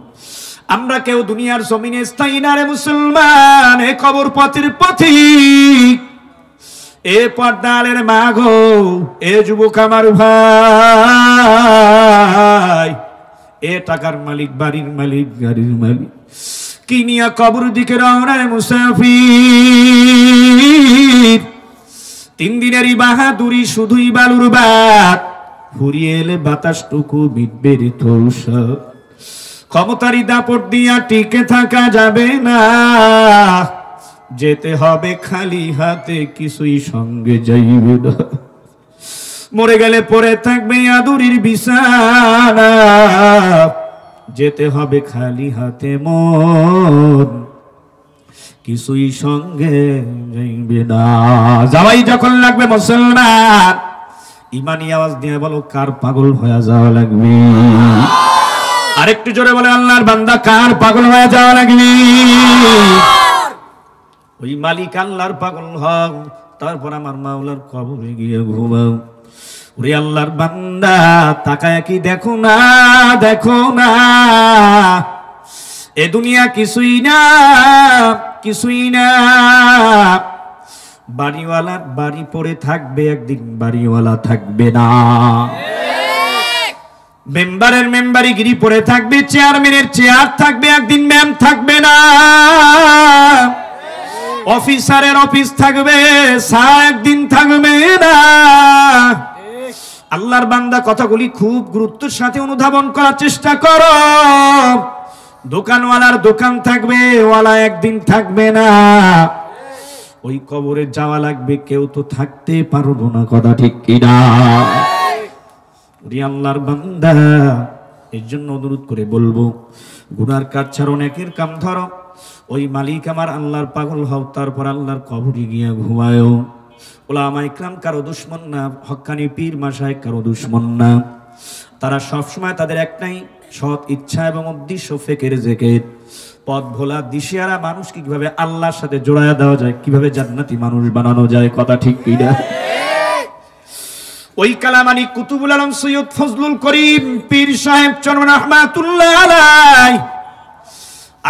Speaker 1: আমরা কেউ দুনিয়ার জমিনে স্থায়ী না রে মুসলমান, এ কবর পথের পথিক, এ পর্দালের মাগো, এ যুবক আমার ভাই, এ টাকার মালিক, বাড়ির মালিক, গাড়ির মালিক, কিনিয়া কবর দিকে রওনা রে মুসাফির। 3 দিনেরই বাহাদুরি শুধুই বালুর বাত, ফুরিয়ে এলে বাতাসটুকু মিটবে রে তৌসা। ক্ষমতারি দাপট দিয়া টিকে থাকা যাবে না, যেতে হবে খালি হাতে, কিছুই সঙ্গে যাইবে না। মরে গেলে পরে থাকবে আদুরির বিছানা, যেতে হবে খালি হাতে, মন কিছুই সঙ্গে যাইবে না। যাওয়াই যখন লাগবে মুসলমান, ইমানি আওয়াজ দিয়ে বলো, কার পাগল হয়ে যাওয়া লাগবে? আরেকটু জোরে বলে, আল্লাহর বান্দা, কার পাগল হয়ে যাওয়া লাগবে? ওই মালিক আল্লাহর পাগল হও, তারপর আমার মাওলার কবরে গিয়ে ঘুমাও। ওরে আল্লাহর বান্দা, তাকায় কি দেখো না, দেখো না, এ দুনিয়া কিছুই না, কিছুই না। বাড়িওয়ালার বাড়ি পড়ে থাকবে, একদিন বাড়িওয়ালা থাকবে না। মেম্বারের মেম্বারি গিরি পড়ে থাকবে, চেয়ারম্যানের চেয়ার থাকবে, একদিন ম্যাম থাকবে না। অফিসারের অফিস থাকবে, একদিন থাকবে না। আল্লাহর বান্দা কথাগুলি খুব গুরুত্বের সাথে অনুধাবন করার চেষ্টা করো। দোকানওয়ালার দোকান থাকবে, ওয়ালা একদিন থাকবে না। ওই কবরে যাওয়া লাগবে, কেউ তো থাকতে পারবো না, কথা ঠিক কিনা? আল্লাহর বান্দা, এর জন্য অনুরোধ করে বলবো, গুনার কাজ ছাড়ো, নেকের কাম ধরো। ওই মালিক আমার আল্লাহর পাগল হও, তারপর আল্লাহর কবরে গিয়া ঘুমায়ও। ওলামা ইকরাম কারো দুশমন না, হক্কানি পীর মাশায়েখ কারো দুশমন না। তারা সবসময় তাদের একটাই সৎ ইচ্ছা এবং উদ্দেশ্য, ফেকের জেকের পথ ভোলা দিশেহারা মানুষকে কিভাবে আল্লাহর সাথে জোড়ায়া দেওয়া যায়, কিভাবে জান্নাতি মানুষ বানানো যায়, কথা ঠিক কিনা? ওই কালামানি কুতুবুল আলম সৈয়দ ফজলুল করিম পীর সাহেব চরমন রাহমাতুল্লাহ আলাইহি,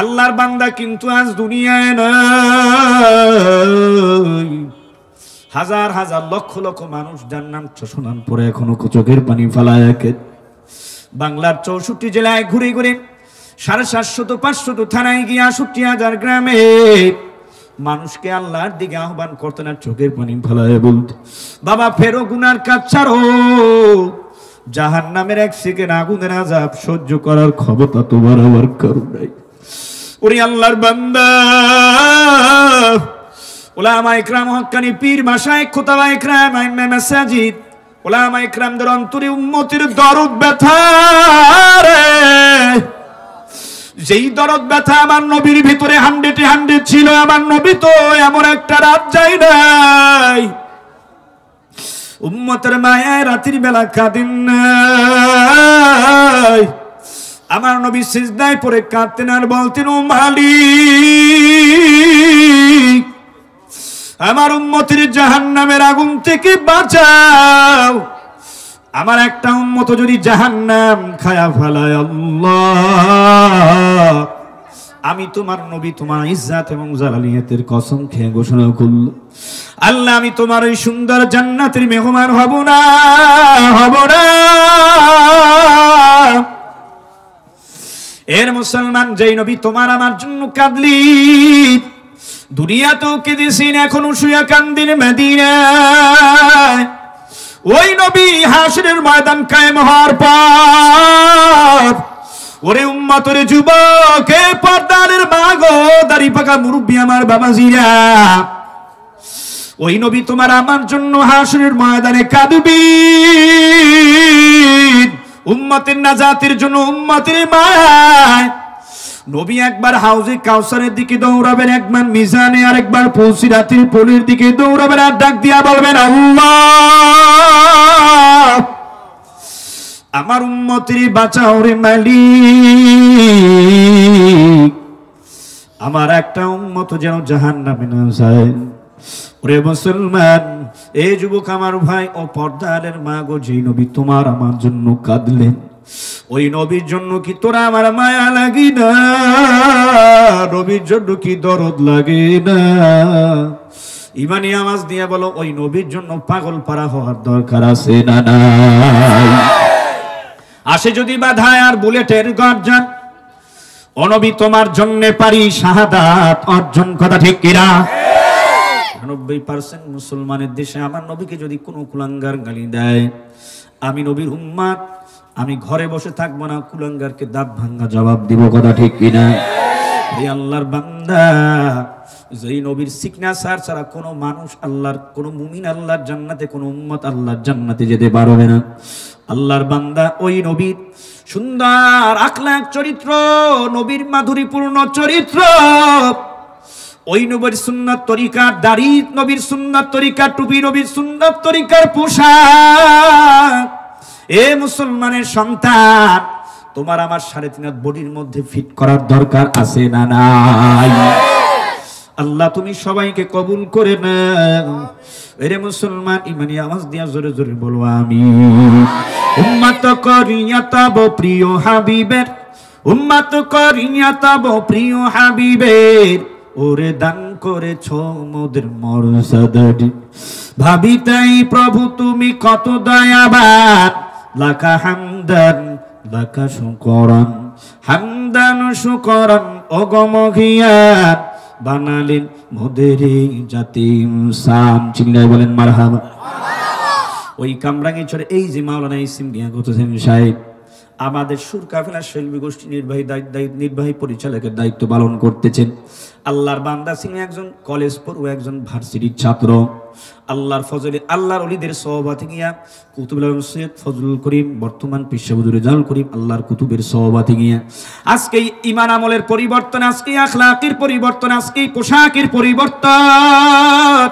Speaker 1: আল্লাহর বান্দা কিন্তু আজ দুনিয়ায় নাই। হাজার হাজার লক্ষ লক্ষ মানুষ যার নাম শোনার পরে এখনো চোখের পানি ফেলায়। বাংলার 64 জেলায় ঘুরে ঘুরে 750-500 থানায় গিয়ে 68,000 গ্রামে মানুষকে আল্লাহর দিকে আহ্বান করতে না, চোখের পানি ফেলায় বলতে, বাবা ফেরো, গুনার কাজ ছাড়ো। জাহান্নামের 1 সেকেন্ড আগুনের আযাব সহ্য করার ক্ষমতা তোমার আমার কারো নাই। ওরে আল্লাহর বান্দা, উলামা ইকরাম, হক্কানি পীর মাশায়েখ, খুতাবা ইকরাম, আইম্মে মাসাজিদ, উলামা ইকরামদের অন্তরে উম্মতের দরদ ব্যথা রে। যেই দরদ ব্যথা আমার নবীর ভিতরে 100 ছিল। আমার নবী তো এমন একটা রাত যায় নাই উম্মতের মায়ায় রাতের বেলা কাঁদেন নাই। আমার নবী সিজদায় পড়ে কাঁদতেন আর বলতেন, ও মালিক, আমার উম্মতের জাহান্নামের আগুন থেকে বাঁচাও। আমার একটা উম্মত যদি জাহান্নাম খায়া ফেলায়, আল্লাহ, আমি তোমার নবী তোমার ইজ্জত এবং জালালিয়াতের কসম খেয়ে ঘোষণা করল, আল্লাহ, আমি তোমার ওই সুন্দর জান্নাতের মেহমান হব না, হব না। এর মুসলমান, যেই নবী তোমার আমার জন্য কাঁদলি, দুনিয়াতেও কেঁদেছেন, এখনো শুয়া কান্দিন মদিনায়। ওই নবী হাসরের ময়দান কায়েম হওয়ার পর, ওরে উম্মত, ওরে যুবক, এ পর্দারের মা গো, দাড়ি পাকা মুরব্বী আমার বাবাজিরা, ওই নবী তোমার আমার জন্য হাসরের ময়দানে কাঁদবি। উম্মতের নাজাতের জন্য, উম্মতের মায় নবী একবার হাউজে কাউসারের দিকে দৌড়াবেন, একবার মিজানে, আর একবার পুলসিরাতের পোলের দিকে দৌড়াবেন, আর ডাক দিয়া বলবেন, আল্লাহ, আমার উম্মতের বাঁচাও রে মালিক, আমার একটা উম্মত যেন জাহান্নামে না যায়। ওরে মুসলমান, এ যুবক আমার ভাই, ও পর্দারের মা গো, যেই নবী তোমার আমার জন্য কাঁদলেন, ওই নবীর জন্য কি তোরা আমার মায়া লাগি না? নবীর জন্য কি দরদ লাগে না? ইমানি আওয়াজ দিয়ে বলো, ওই নবীর জন্য পাগল পারা হওয়ার দরকার আছে না নাই? আসে যদি বাধায় আর বুলেটের গর্জন, ও নবী তোমার জন্য পারি শাহাদাত অর্জন, কথা ঠিক কিনা? 90% মুসলমানের দেশে আমার নবীকে যদি কোনো কুলাঙ্গার গালি দেয়, আমি নবীর উম্মত, আমি ঘরে বসে থাকবো না, কুলাঙ্গারকে দাঁত ভাঙ্গা জবাব দিব, কথা ঠিক কিনা? এই আল্লাহর বান্দা, যেই নবীর সিগনেচার ছাড়া কোনো মানুষ আল্লাহর, কোনো মুমিন আল্লাহর জান্নাতে, কোনো উম্মত আল্লাহর জান্নাতে যেতে পারবে না। আল্লাহর বান্দা, ওই নবীর সুন্দর আখলাক চরিত্র, নবীর মাধুরীপূর্ণ চরিত্র, ওই নবীর সুন্নাত তরিকার দাড়ি, নবীর সুন্নাত তরিকার টুপি, নবীর সুন্নাত তরিকার পোশাক, এ মুসলমানের সন্তান, তোমার আমার 3.5 হাত বডির মধ্যে ফিট করার দরকার আছে না নাই? আল্লাহ তুমি সবাইকে কবুল করে নাও। এরে মুসলমান, ইমানি আওয়াজ দিয়া জোরে জোরে বলো আমিন। উম্মত করিয়া তব প্রিয় হাবিবের, উম্মত করিয়া তব প্রিয় হাবিবের, ওরে দান করেছ মোদের মর্যাদাটি, ভাবি তাই প্রভু তুমি কত দয়াবান। লাকা হামদান লাকা শুকরান, হামদান শুকরান, ওগমগিয়ান বানালেন মোদের জাতি ইনসান। চিল্লায় বলেন মারহাবা। ওই কামরাঙ্গীরচরে এই যে মাওলানা ইসিম গিয়াগত হোসেন সাহেব আমাদের সুর কাফেলা শিল্পী গোষ্ঠী নির্বাহী পরিচালকের দায়িত্ব পালন করতেছেন। আল্লাহর বান্দা ছিলেন একজন কলেজ পড়ুয়া, একজন ভার্সিটির ছাত্র। আল্লাহর ফজলে আল্লাহর ওলিদের সহবাতে গিয়া কুতুবুল আলম সৈয়দ ফজলুল করিম বর্তমান পেশা হুজুর রেজাউল করিম আল্লাহর কুতুবের সহবাতে গিয়া আজকে ঈমান আমলের পরিবর্তন, আজকে আখলাকের পরিবর্তন, আজকে পোশাকের পরিবর্তন।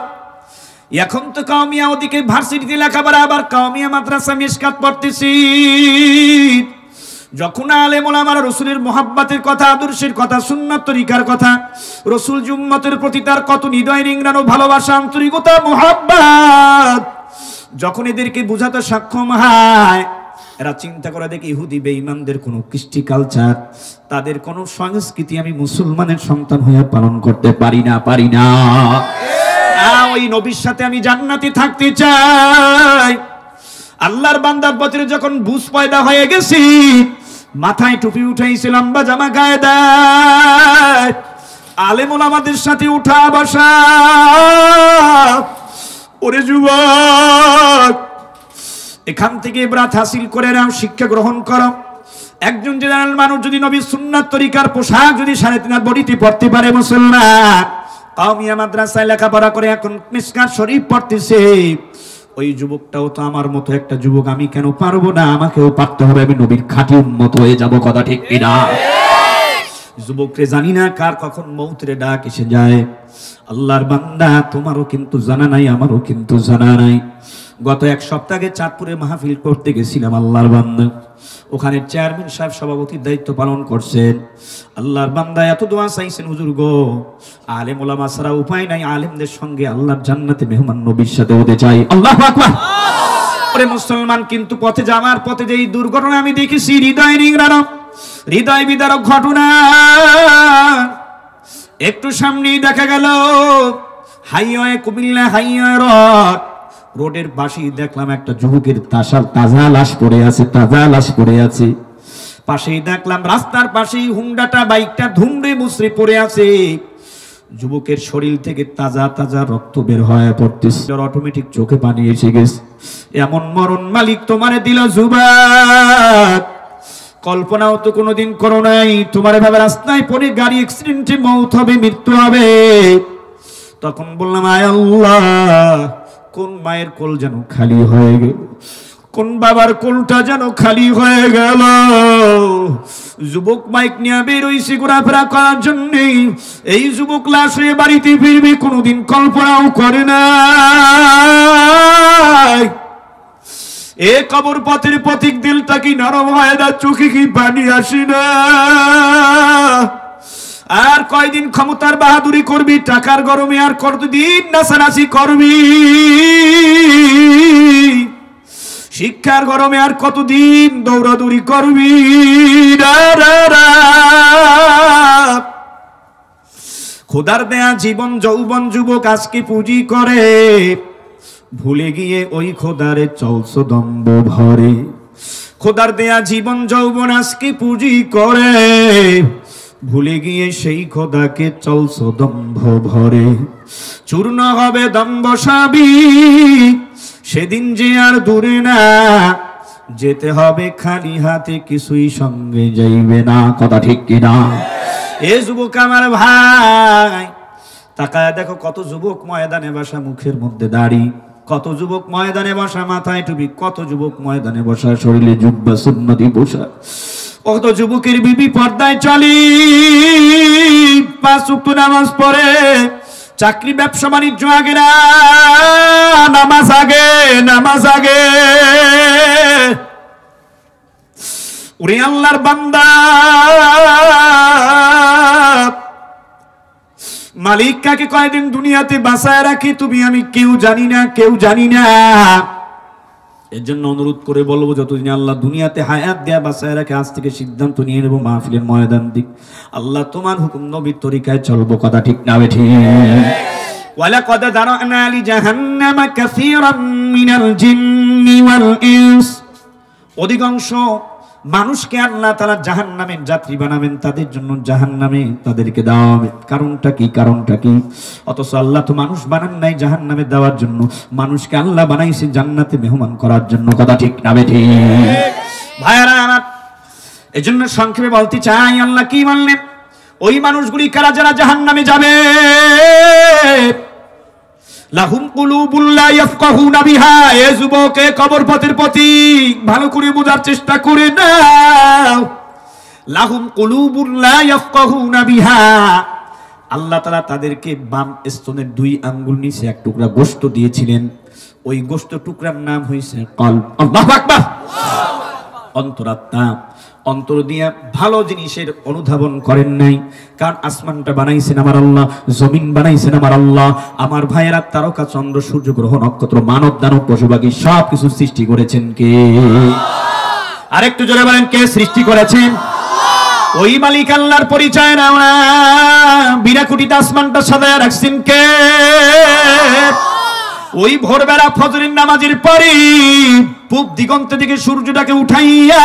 Speaker 1: এখন তো কাউমিয়া ওদিকে ভার্সিটিতে লেখাপড়া, আবার কাউমিয়া মাদ্রাসা মিশকাত পড়তেছি। যখন আলেম ওলামারা রাসূলের মুহাব্বতের কথা, আদর্শের কথা, সুন্নাত তরিকার কথা, রাসূল উম্মতের প্রতি তার কত হৃদয় রিংড়ানো ভালোবাসা, আন্তরিকতা, মুহাব্বত যখন এদেরকে বোঝাতে সক্ষম হয়, এরা চিন্তা করে দেখে ইহুদি বেঈমানদের কোনো কৃষ্টি কালচার, তাদের কোনো সংস্কৃতি আমি মুসলমানের সন্তান হয়ে পালন করতে পারি না। ওই নবীর সাথে আমি জান্নাতে থাকতে চাই। আল্লাহর বান্দার পথে যখন বুঝ পয়দা হয়ে গেছি, মাথায় টুপি উঠাইছে, লম্বা জামা গায়ে দেয়, আলেম ওলামাদের সাথে উঠা বসা। ওরে যুবক, এখান থেকে ইবরাত হাসিল করে নাও, শিক্ষা গ্রহণ করো। একজন জেনারেল মানুষ যদি নবীর সুন্নাত তরিকার পোশাক যদি 3.5 বডিতে পড়তে পারে, মুসলমান কাউমিয়া মাদ্রাসায় লেখাপড়া করে এখন মিশকাত শরীফ পড়তেছে, ওই যুবকটাও তো আমার মতো একটা যুবক, আমি কেন পারবো না? আমাকেও পারতে হবে, আমি নবীর খাঁটি উম্মত হয়ে যাব। কথা ঠিক কিনা? যুবকরে জানি না কার কখন মৌতের ডাক এসে যায়। আল্লাহর বান্দা, তোমারও কিন্তু জানা নাই, আমারও কিন্তু জানা নাই। গত 1 সপ্তাহে চাঁদপুরে মাহফিল করতে গেছিলাম। আল্লাহর বান্দা, ওখানে চেয়ারম্যান সাহেব সভাপতির দায়িত্ব পালন করছেন। আল্লাহর বান্দা এত দোয়া চাইছেন, হুজুর গো, আলেম ওলামা ছাড়া উপায় নাই, আলেমদের সঙ্গে আল্লাহর জান্নাতে মেহমান নবীর সাথে হতে চাই। আল্লাহু আকবার। ওরে মুসলমান, কিন্তু পথে যাওয়ার পথে যেই দুর্ঘটনা আমি দেখেছি, হৃদয় বিদারক ঘটনা। একটু সামনেই দেখা গেল হাইওয়ে কুমিল্লা হাইওয়ে রোডের পাশেই দেখলাম একটা যুবকের তাজা লাশ পড়ে আছে। পাশেই দেখলাম রাস্তার পাশেই হুন্ডাটা বাইকটা ধুমড়ে মুচড়ে পড়ে আছে। যুবকের শরীর থেকে তাজা রক্ত বের হয়ে পড়তেছে। অটোমেটিক চোখে পানি এসে গেছে। এমন মরণ মালিক তোমারে দিল যুবক, কল্পনাও তো কোনোদিন করো নাই। তোমার ভাবে রাস্তায় পড়ে গাড়ি অ্যাক্সিডেন্টে মৌত হবে, মৃত্যু হবে। তখন বললাম, আয় আল্লাহ, কোন মায়ের কোল যেন খালি হয়ে গেল, কোন বাবার কোলটা যেন খালি হয়ে গেল। যুবক বাইক নিয়ে বেরোইছে ঘোরাফেরা করার জন্য। এই যুবক লাশ হয়ে বাড়িতে ফিরবে কোনোদিন কল্পনাও করে না। এ কবর পথের পথিক দিলটা কি নরম হয় না? চোখে কি পানি আসে না? আর কয়দিন ক্ষমতার বাহাদুরি করবি, টাকার গরমে আর কতদিন নাচানাচি করবি, শিক্ষার গরমে আর কতদিন দৌড়াদৌড়ি করবি। খোদার দেয়া জীবন যৌবন যুবক আজকে পুঁজি করে, ভুলে গিয়ে ওই খোদারে চলছ দম্ভ ভরে। খোদার দেয়া জীবন যৌবন আজকে পুঁজি করে, ভুলে গিয়ে সেই খোদাকে চলছ দম্ভ ভরে। চূর্ণ হবে দম্ভ সাবিক, সেদিন যে আর দূরে না, যেতে হবে খালি হাতে, কিছুই সঙ্গে যাইবে না। কথা ঠিক কিনা? এ যুবক আমার ভাই, তাকায় দেখো কত যুবক ময়দানে বসা, মুখের মধ্যে দাড়ি, কত যুবক ময়দানে বসা, মাথায় টুপি, কত যুবক ময়দানে বসা, শরীরে জুব্বা সুন্নতি বসা, কত যুবকের বিবি পর্দায় চলি, 5 ওয়াক্ত নামাজ পড়ে, চাকরি ব্যবসা বাণিজ্য আগে না, নামাজ আগে। ওরে আল্লাহর বান্দা, মালিক কাকে কয়দিন দুনিয়াতে বাঁচায় রাখি তুমি আমি কেউ জানি না। এর জন্য অনুরোধ করে বলবো, যতদিন আল্লাহ দুনিয়াতে হায়াত দেয়া বাঁচায় রাখে, আজ থেকে সিদ্ধান্ত নিয়ে নেবো মাহফিলের ময়দান দিক আল্লাহ তোমার হুকুম নবীর তরিকায় চলবো। কথা ঠিক না বেঠি? ওয়ালাকাদ যারানা লিজাহান্নামা কাসীরাম মিনাল জিন্নি ওয়াল ইনস, অধিকাংশ মানুষকে আল্লাহ তাআলা জাহান্নামের যাত্রী বানাবেন, তাদের জন্য জাহান্নামে তাদেরকে দেওয়া হবে। কারণটা কি? কারণটা কি? অথচ আল্লাহ তো মানুষ বানান নাই জাহান্নামে দেওয়ার জন্য, মানুষকে আল্লাহ বানাইছে জান্নাতে মেহমান করার জন্য। কথা ঠিক না বেঠিক? ভাইরা আমার, এজন্য সংক্ষেপে বলতে চাই, আল্লাহ কি বললেন? ওই মানুষগুলি কারা যারা জাহান্নামে যাবে? লাহুম কুলুবুল লা ইয়াফকাহুনা বিহা। এ যুবকে কবরপথের প্রতীক ভালো করে বোঝার চেষ্টা করে নাও। লাহুম কুলুবুল লা ইয়াফকাহুনা বিহা। আল্লাহ তাআলা তাদেরকে বাম স্তনের 2 আঙ্গুল নিচে এক টুকরা গোশত দিয়েছিলেন। ওই গোশত টুকরার নাম হইছে কলব। আল্লাহু আকবার। অন্তরাত্মা। অন্তর দিয়া ভালো জিনিসের অনুধাবন করেন নাই, কারণ আসমানটা বানাইছেন আমার আল্লাহ, জমিন বানাইছেন আমার আল্লাহ। আমার ভাইয়েরা, তারকা চন্দ্র সূর্য গ্রহ নক্ষত্র মানব দানব পশু পাখি সবকিছু সৃষ্টি করেছেন কে? আরেকটু জোরে বলেন, কে সৃষ্টি করেছেন? ওই মালিক আল্লাহর পরিচয় নাও না। বিরাকুটিতে আসমানটা সাজায় রাখছেন কে? ওই ভোরবেলা ফজরের নামাজের পরে পূব দিগন্ত থেকে সূর্যটাকে উঠাইয়া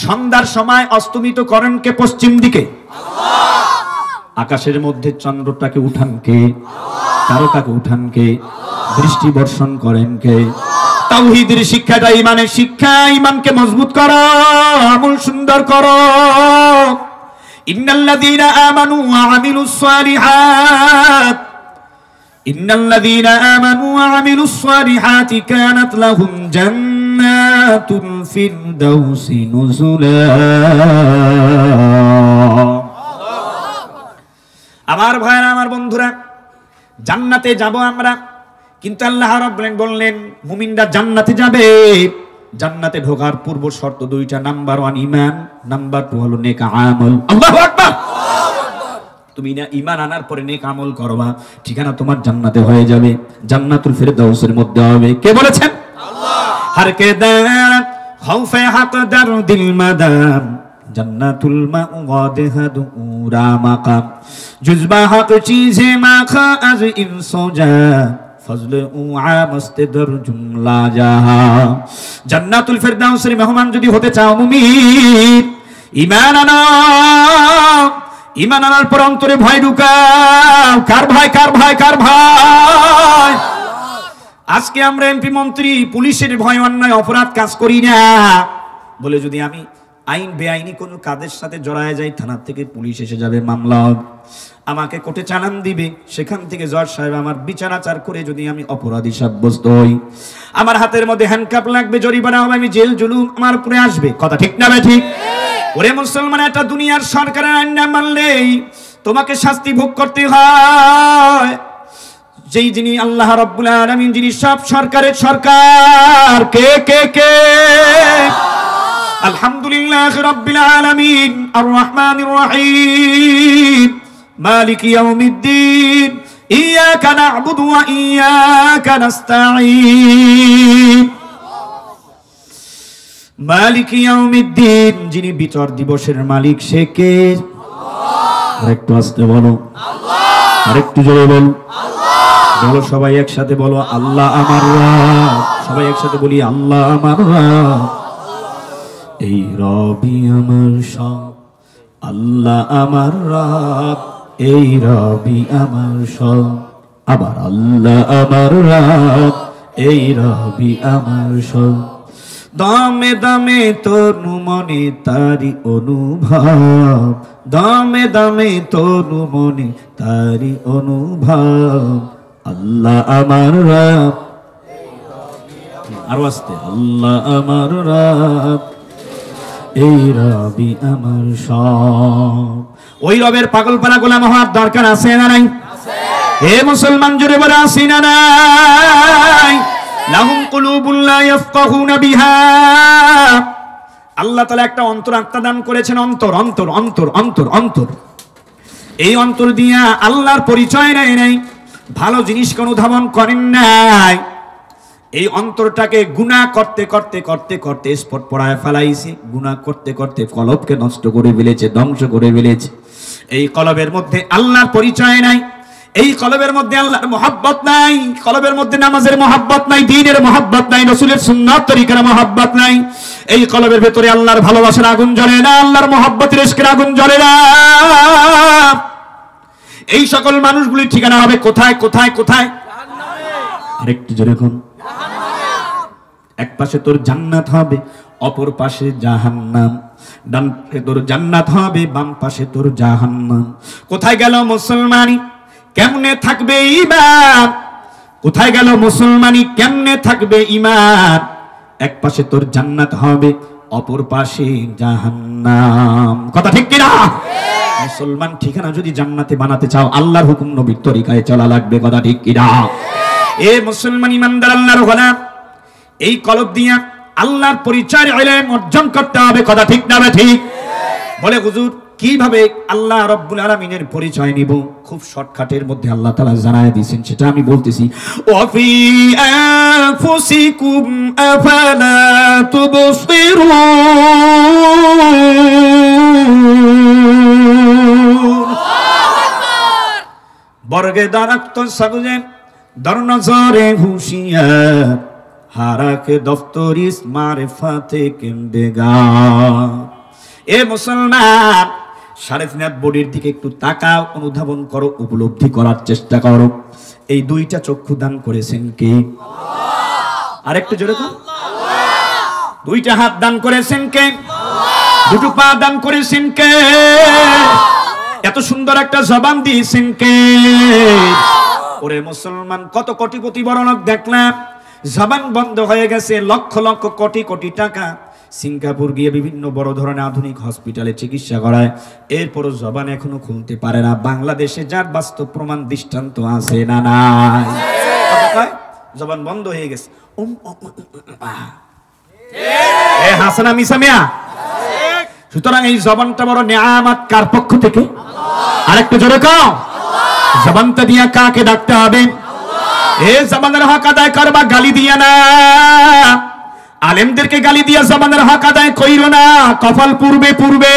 Speaker 1: সন্ধ্যার সময় অস্তমিত করেন কে? পশ্চিম দিকে। আকাশের মধ্যে চন্দ্রটাকে উঠান কে? তারকাকে উঠান কে? বৃষ্টি বর্ষণ করেন কে? তাওহীদের শিক্ষাটা ইমানের শিক্ষা। ইমানকে মজবুত করো, আমল সুন্দর করো। ইন্নাল্লাযীনা আমানু ওয়া আমিলুস সালিহাত, ইন্নাল্লাযীনা আমানু ওয়া আমিলুস সালিহাতি কানাত লাহুম জান্নাতুল ফিরদাউসি নুজুলা। আমার ভাইরা, আমার বন্ধুরা, জান্নাতে যাব আমরা, কিন্তু আল্লাহ রাব্বুল আলামিন বললেন মুমিনরা জান্নাতে যাবে। জান্নাতে ঢোকার পূর্ব শর্ত 2টা। নাম্বার 1 ঈমান, নাম্বার 2 হলো নেক আমল। আল্লাহু আকবার। তুমি না ঈমান আনার পরে নেক আমল করবা, ঠিকানা তোমার জান্নাতে হয়ে যাবে, জান্নাতুল ফিরদাউসের মধ্যে হবে। কে বলেছেন? আল্লাহ। হর কে দার খৌফে হক দার দিল মাদাম, জান্নাতুল মাওয়াদ হাদুরা মাকাম, জুজবা হক চিজে মাখা আজ ইনসোজা, ফজলে উআ মস্তেদর জুমলা জাহা। জান্নাতুল ফিরদাউসের মেহমান যদি হতে চাও মুমিন, ঈমান আনো। ঈমান আনার পর অন্তরে ভয় ঢুকাও। কার ভয়? কার ভয়? কার ভয়? আজকে আমরা এমপি মন্ত্রী পুলিশের ভয় অন্যায় অপরাধ কাজ করি না বলে যদি আমি আইন বেআইনি কোনো কাজের সাথে জড়ায় যাই, থানা থেকে পুলিশ এসে যাবে, মামলা আমাকে কোর্টে চালান দিবে, সেখান থেকে জজ সাহেব আমার বিচারাচার করে যদি আমি অপরাধী সাব্যস্ত হই, আমার হাতের মধ্যে হ্যান্ডকাপ লাগবে, জরিমানা হবে, আমি জেল জুলুম আমার উপরে আসবে। কথা ঠিক না ঠিক? ওরে মুসলমান, একটা দুনিয়ার সরকারের আইন না মানলেই তোমাকে শাস্তি ভোগ করতে হয়। যেই যিনি আল্লাহ রাব্বুল আলামিন, যিনি সব সরকারের সরকার, কে কে কে? আলহামদুলিল্লাহ রাব্বিল আলামিন, আর রহমানির রহিম, মালিক ইয়াউমিদ্দিন, ইয়াকা না'বুদু ওয়া ইয়াকা নাস্তাঈন। মালিক ইয়াউমিদ্দিন, যিনি বিচার দিবসের মালিক, সে কে? আল্লাহ। আরেকটু আস্তে বলো, আল্লাহ। আরেকটু জোরে বলো, আল্লাহ। বলো সবাই একসাথে বলো, আল্লাহ আমার রব। সবাই একসাথে বলি, আল্লাহ আমার রব। এই রবি আমার সব, আল্লাহ আমার রব। এই রবি আমার সব, আবার আল্লাহ আমার রব। এই রবি আমার সব। দমে দমে তনু মনে তারি অনুভব, দমে দমে তনু মনে তারি অনুভব। আল্লাহ আমার রব। আরো আস্তে, আল্লাহ আমার রব। এই রবি আমার সব। ওই রবের পাগলপাড়া গোলাম হওয়ার দরকার আছে না নাই? হে মুসলমান, জোরে বলে আছে না নাই? লাহুম কুলুবুল লা ইয়াফকাহুনা বিহা। আল্লাহ তাআলা একটা অন্তর আত্মা দান করেছেন। অন্তর অন্তর অন্তর অন্তর অন্তর এই অন্তর দিয়া আল্লাহর পরিচয় নেয় নাই, ভালো জিনিসকে অনুধাবন করেন নাই। এই অন্তরটাকে গুনাহ করতে করতে করতে করতে স্পট পড়ায় ফেলাইছে। গুনাহ করতে করতে কলবকে নষ্ট করে ফেলেছে, ধ্বংস করে ফেলেছে। এই কলবের মধ্যে আল্লাহর পরিচয় নাই। এই কলবের মধ্যে আল্লাহর মহব্বত নাই, কলবের মধ্যে নামাজের মহব্বত নাই, দ্বীনের মহব্বত নাই, রাসূলের সুন্নাত তরিকার মহব্বত নাই, এই কলবের ভেতরে আল্লাহর ভালোবাসার আগুন জ্বলে না, আল্লাহর মহব্বতের ইশকের আগুন জ্বলে না। এই সকল মানুষগুলির ঠিকানা হবে কোথায় কোথায় কোথায়? আরেকটু জোরে কোন? এক পাশে তোর জান্নাত হবে, অপর পাশে জাহান্নাম। ডান পাশে তোর জান্নাত হবে, বাম পাশে তোর জাহান্নাম। কোথায় গেল মুসলমানি? কেমনে থাকবে ঈমান? কোথায় গেল মুসলমানি? কেমনে থাকবে ঈমান? এক পাশে তোর জান্নাত হবে, অপর পাশে জাহান্নাম। কথা ঠিক কিনা? মুসলমান ঠিকানা যদি জান্নাতে বানাতে চাও, আল্লাহর হুকুম নবীর তরিকায় চলা লাগবে। কথা ঠিক কিনা? এ মুসলমান ইমানদার আল্লাহর গোলাম, এই কলব দিয়া আল্লাহর পরিচয় ইলম অর্জন করতে হবে। কথা ঠিক না ঠিক? বলে হুজুর কিভাবে আল্লাহ রাব্বুল আলামিনের পরিচয় নিব? খুব শর্টকাটের মধ্যে আল্লাহ তাআলা জানায় দিয়েছেন, সেটা আমি বলতেছি। ওয়াফি আনফুসিকুম আফালা তুবসিরুন। বর্গে দারাক্ত সাগুজে দর নজরে হুশিয়ার, হারাকে দফতরিস মারিফাতে কেন্দেগা। এ মুসলমান, সাড়ে তিন হাত বডির দিকে একটু তাকাও, অনুধাবন করো, উপলব্ধি করার চেষ্টা করো। এই দুইটা চক্ষু দান করেছেন কে? আরেকটু জোরে তো। দুইটা হাত দান করেছেন কে? দুটো পা দান করেছেন কে? এত সুন্দর একটা জবান দিয়েছেন কে? ওরে মুসলমান, কত কোটিপতি বড় লোক দেখলাম জবান বন্ধ হয়ে গেছে, লক্ষ লক্ষ কোটি কোটি টাকা সিঙ্গাপুর গিয়ে বিভিন্ন বড় ধরনের আধুনিক হসপিটালে চিকিৎসা করায়, এরপরও জবান এখনো খুলতে পারে না। বাংলাদেশে যার বাস্তব প্রমাণ দৃষ্টান্ত আছে না নাই? জবান বন্ধ হয়ে গেছে। হাসানা মিসা মিয়া। সুতরাং এই জবানটা বড় নিয়ামত, কার পক্ষ থেকে? আরেকটু জোরে কও। জবানটা দিয়া কাকে ডাকতে হবে? এ জবানের হক আদায় করবা, গালি দিয়া না। আলেমদেরকে গালি দিয়া জবানের হক আদায় কইরো না, কপাল পূর্বে পূর্বে।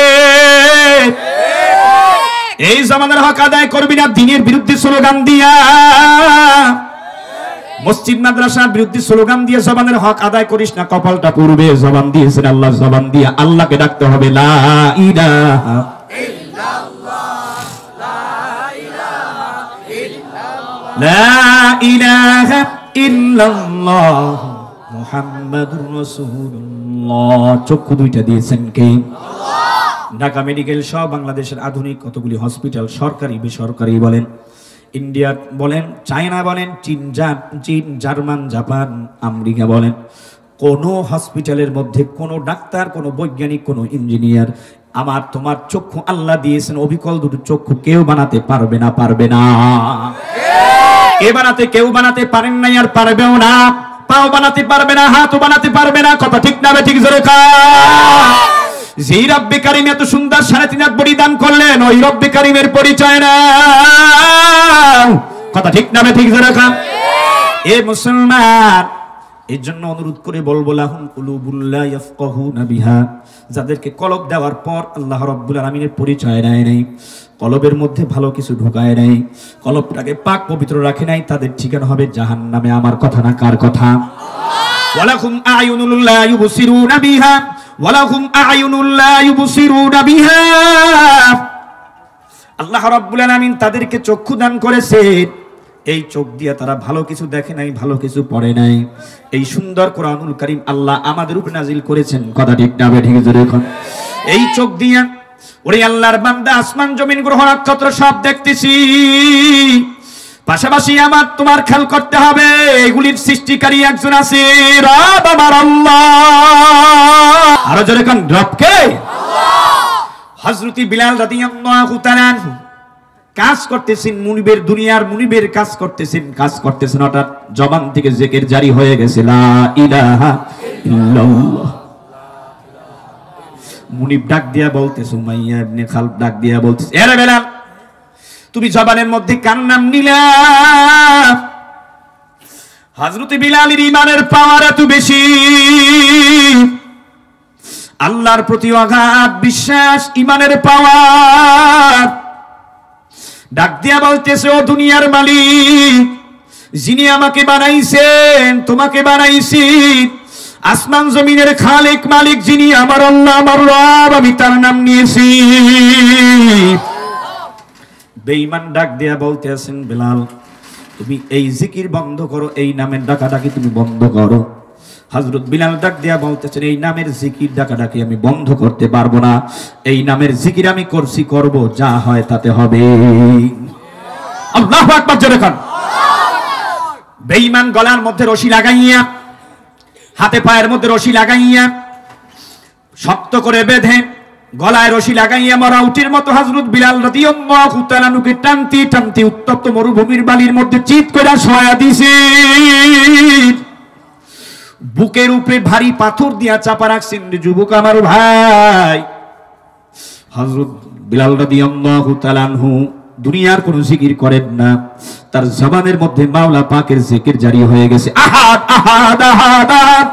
Speaker 1: এই জবানের হক আদায় করবি না দ্বীনের বিরুদ্ধে স্লোগান দিয়া, মসজিদ মাদ্রাসার বিরুদ্ধে স্লোগান দিয়ে জবানের হক আদায় করিস না, কপালটা পূর্বে। জবান দিয়েছেন আল্লাহ, জবান দিয়া আল্লাহকে ডাকতে হবে। লা ইলাহা লা ইলাহা ইল্লাল্লাহ মুহাম্মাদুর রাসূলুল্লাহ। চক্ষু দুইটা দিয়েছেন কে? ঢাকা মেডিকেল সহ বাংলাদেশের আধুনিক কতগুলি হসপিটাল, সরকারি বেসরকারি বলেন, ইন্ডিয়া বলেন, চায়না বলেন, চীন, জার্মান, জাপান, আমেরিকা বলেন, কোন হসপিটালের মধ্যে কোন ডাক্তার, কোন বৈজ্ঞানিক, কোন ইঞ্জিনিয়ার আমার তোমার চক্ষু আল্লাহ দিয়েছেন অবিকল দুটো চক্ষু, কেউ বানাতে পারবে না, পারবে না। কে বানাতে? কেউ বানাতে পারেন নাই, আর পারবেও না। পাও বানাতে পারবে না, হাতও বানাতে পারবে না। কথা ঠিক না ঠিক জোরে কা? যেই রব্বে কারীম এত সুন্দর 3.5 হাত বডি দান করলেন, ওই রব্বে কারীমের পরিচয় না। কথা ঠিক না ঠিক জোরে কা? এ মুসলমান, এর জন্য অনুরোধ করে বলবো, লাহুম কুলুবুল লা ইয়াফকাহুনা বিহা। যাদেরকে কলব দেওয়ার পর আল্লাহ রাব্বুল আলামিনের পরিচয় দেয় নাই, কলবের মধ্যে ভালো কিছু ঢোকায় নাই, কলবটাকে পাক পবিত্র রাখে নাই, তাদের ঠিকানা হবে জাহান্নামে। আমার কথা না কার কথা? ওয়ালাহুম আ'য়ুনুল লা ইউবসিরুনা বিহা ওয়ালাহুম আ'য়ুনুল লা ইউবসিরুনা বিহা। আল্লাহ রাব্বুল আলামিন তাদেরকে চক্ষু দান করেছেন, এই চোখ দিয়ে তারা ভালো কিছু দেখে নাই, ভালো কিছু পড়ে নাই। এই সুন্দর কোরআনুল কারীম আল্লাহ আমাদের উপর নাজিল করেছেন। কথা ঠিক না ঠিক জোরে এখন? এই চোখ দিয়ে ওরে আল্লাহর বান্দা আসমান জমিন গ্রহ নক্ষত্র সব দেখতেছি, পাশাপাশি আমার তোমার খেয়াল করতে হবে এগুলির সৃষ্টিকারী একজন আছে, রব আমার আল্লাহ। আরো জোরে কোন? রব কে? হযরত বিলাল রাদিয়াল্লাহু তাআলা কাজ করতেছেন, মুনিবের দুনিয়ার মুনিবের কাজ করতেছেন, হঠাৎ জবান থেকে জিকির জারি হয়ে গেছে, লা ইলাহা ইল্লাল্লাহ। মুনিব ডাক দিয়া বলতেছে, উমাইয়া ইবনে খালব ডাক দিয়া বলতেছে, এরে বেলাল, তুমি জবানের মধ্যে কার নাম নিলা? হযরত বিলালের ঈমানের পাওয়ার এত বেশি, আল্লাহর প্রতি অগাধ বিশ্বাস, ঈমানের পাওয়ার। ডাক দিয়া বলতেছে, ও দুনিয়ার মালিক, যিনি আমাকে বানাইছেন, তোমাকে বানাইছি, আসমান জমিনের খালিক মালিক যিনি, আমার আল্লাহ, আমার রব, আমি তার নাম নিয়েছি। বেঈমান ডাক দিয়া বলতে আছেন, বেলাল তুমি এই জিকির বন্ধ করো, এই নামের ডাকাডাকি তুমি বন্ধ করো। হযরত বিলাল ডাক দিয়া বলতেছেন, এই নামের জিকির ডাকাডাকি আমি বন্ধ করতে পারবো না, এই নামের জিকির আমি করছি, করব, যা হয় তাতে হবে। আল্লাহু আকবার জোরে কান। বেঈমান গলার মধ্যে রশি লাগাইয়া, হাতে পায়ের মধ্যে রশি লাগাইয়া, শক্ত করে বেঁধে গলায় রশি লাগাইয়া মরা উটের মতো হযরত বিলাল রাদিয়াল্লাহু তাআলা আনহুকে টানতে টানতে উত্তপ্ত মরুভূমির বালির মধ্যে চিৎ করে শোয়া দিছে। বুকের উপরে ভারী পাথর দিয়া চাপা রাখছেন। যুবক আমার ভাই, হযরত বিলাল রাদিয়াল্লাহু তাআলা আনহু দুনিয়ার কোন জিকির করেন না, তার জবানের মধ্যে মাওলা পাকের জিকির জারি হয়ে গেছে। আহাদ আহাদ আহাদ আহাদ,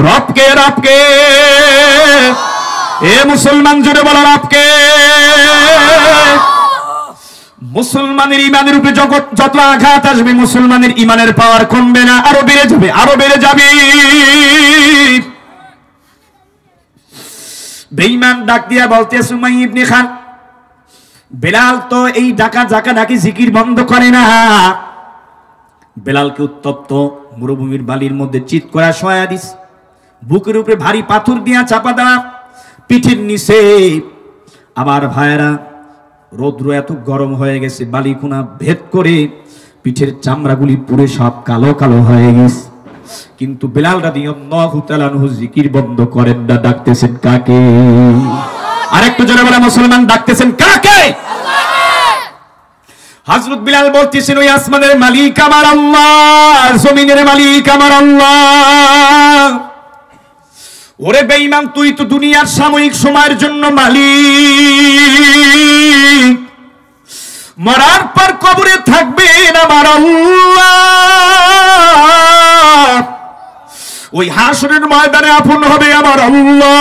Speaker 1: রবকে রবকে। এ মুসলমান জুড়ে বলো রবকে। মুসলমানের ইমানের উপরে যত আঘাত আসবে, মুসলমানের ইমানের পাওয়ার কমবে না, আরো বেড়ে যাবে, আরো বেড়ে যাবে। বেঈমান ডাক দিয়া বলতে, সুমাই ইবনে খান, বেলাল তো এই ডাকি জিকির বন্ধ করে না। বেলালকে উত্তপ্ত মরুভূমির বালির মধ্যে চিৎ করা শোয়া দিস, বুকের উপরে ভারী পাথর দিয়া চাপা দেওয়া, পিঠের নিচে। আমার ভাইয়েরা, রৌদ্র এত গরম হয়ে গেছে, বালিকুনা ভেদ করে পিঠের চামড়াগুলি পুরো সব কালো কালো হয়ে গেছে। কিন্তু বেলাল রাদিয়াল্লাহু তাআলা আনহু জিকির বন্ধ করেন না। ডাকতেছেন কাকে? আরেকটু জোরে বলে মুসলমান, ডাকতেছেন কাকে? হযরত বিলাল বলতেছেন, ওই আসমানের মালিক আমার আল্লাহ, জমিনের মালিক আমার আল্লাহ। ওরে বেঈমান, তুই তো দুনিয়ার সাময়িক সময়ের জন্য মালিক, মরার পর কবরে থাকবেন আমার আল্লাহ, ওই হাসরের ময়দানে আপন হবে আমার আল্লাহ,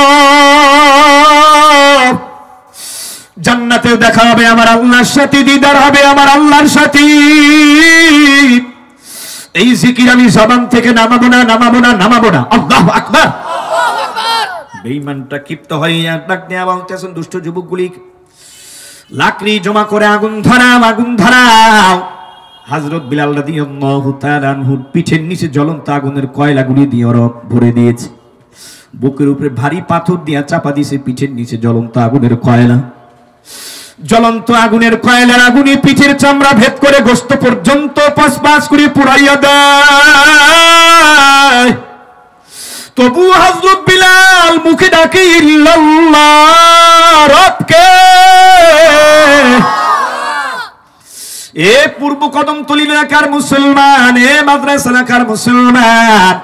Speaker 1: জান্নাতে দেখা হবে আমার আল্লাহর সাথে, দিদার হবে আমার আল্লাহর সাথে। এই জিকির আমি জবান থেকে নামাবো না, নামাবো না, নামাবো না। আল্লাহু আকবার। বেঈমানটা ক্ষিপ্ত হইয়া ডাক দিয়া বলতেছেন, দুষ্ট যুবকগুলি, লাকড়ি জমা করে আগুন ধরাও, আগুন ধরাও। হযরত বিলাল রাদিয়াল্লাহু তাআলা আনহুর পিঠের নিচে জ্বলন্ত আগুনের কয়লাগুলি দিয়ে ওরা ভরে দিয়েছে। বুকের উপরে ভারী পাথর দিয়া চাপা দিয়েছে, পিঠের নিচে জ্বলন্ত আগুনের কয়লা। জ্বলন্ত আগুনের কয়লার আগুনে পিঠের চামড়া ভেদ করে গোশত পর্যন্ত পাঁচ করে পুড়াইয়া দেয়। তবু হযরত বিলাল মুখে ডাকে, ইল্লাল্লাহ, রবকে। এ পূর্ব কদমতলী এলাকার মুসলমান, এ মাদ্রাসা এলাকার মুসলমান,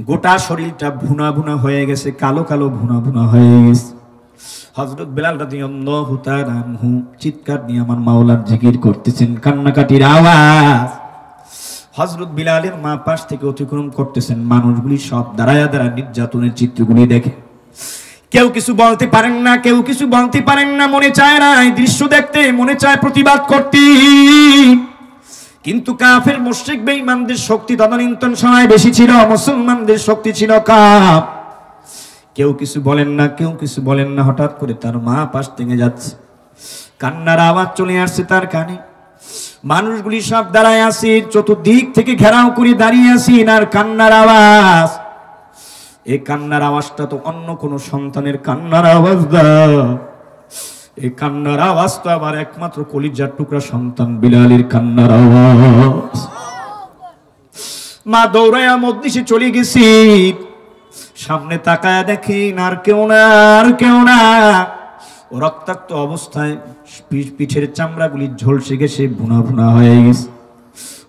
Speaker 1: গোটা শরীরটা ভুনা ভুনা হয়ে গেছে, কালো কালো ভুনা ভুনা হয়ে গেছে। হযরত বিলাল রাদিয়াল্লাহু তাআলা আনহু চিৎকার দিয়ে আমার মাওলার জিকির করতেছেন, কান্নাকাটির আওয়াজ। হযরত বিলালের মা পাশ থেকে অতিক্রম করতেছেন, মানুষগুলি সব দাঁড়ায়া দাঁড়া নির্যাতনের চিত্রগুলি দেখে। কেউ কিছু বলতে পারেন না, কেউ কিছু বলতে পারেন না, মনে চায় না এই দৃশ্য দেখতে, মনে চায় প্রতিবাদ করতে। কিন্তু কাফের মুশরিক বেঈমানদের শক্তি তদানীন্তন সময় বেশি ছিল, মুসলমানদের শক্তি ছিল কম। কেউ কিছু বলেন না, কেউ কিছু বলেন না। হঠাৎ করে তার মা পাশ থেকে যাচ্ছে, কান্নার আওয়াজ চলে আসছে তার কানে। মানুষগুলি সব দাঁড়ায় আছে, চতুর্দিক থেকে ঘেরাও করে দাঁড়িয়ে আছি, আর কান্নার আওয়াজ। এই কান্নার আওয়াজটা তো অন্য কোন সন্তানের কান্নার আওয়াজ না, এই কান্নার আওয়াজ তো আমার একমাত্র কলিজার টুকরা সন্তান বিলালের কান্নার আওয়াজ। মা দৌড়ায়া মজলিসে চলে গেছি, সামনে তাকায়া দেখেন আর কেউ না, আর কেউ না। রক্তাক্ত অবস্থায় পিঠের চামড়াগুলি ঝলসে গেছে, ভুনা ভুনা হয়ে গেছে।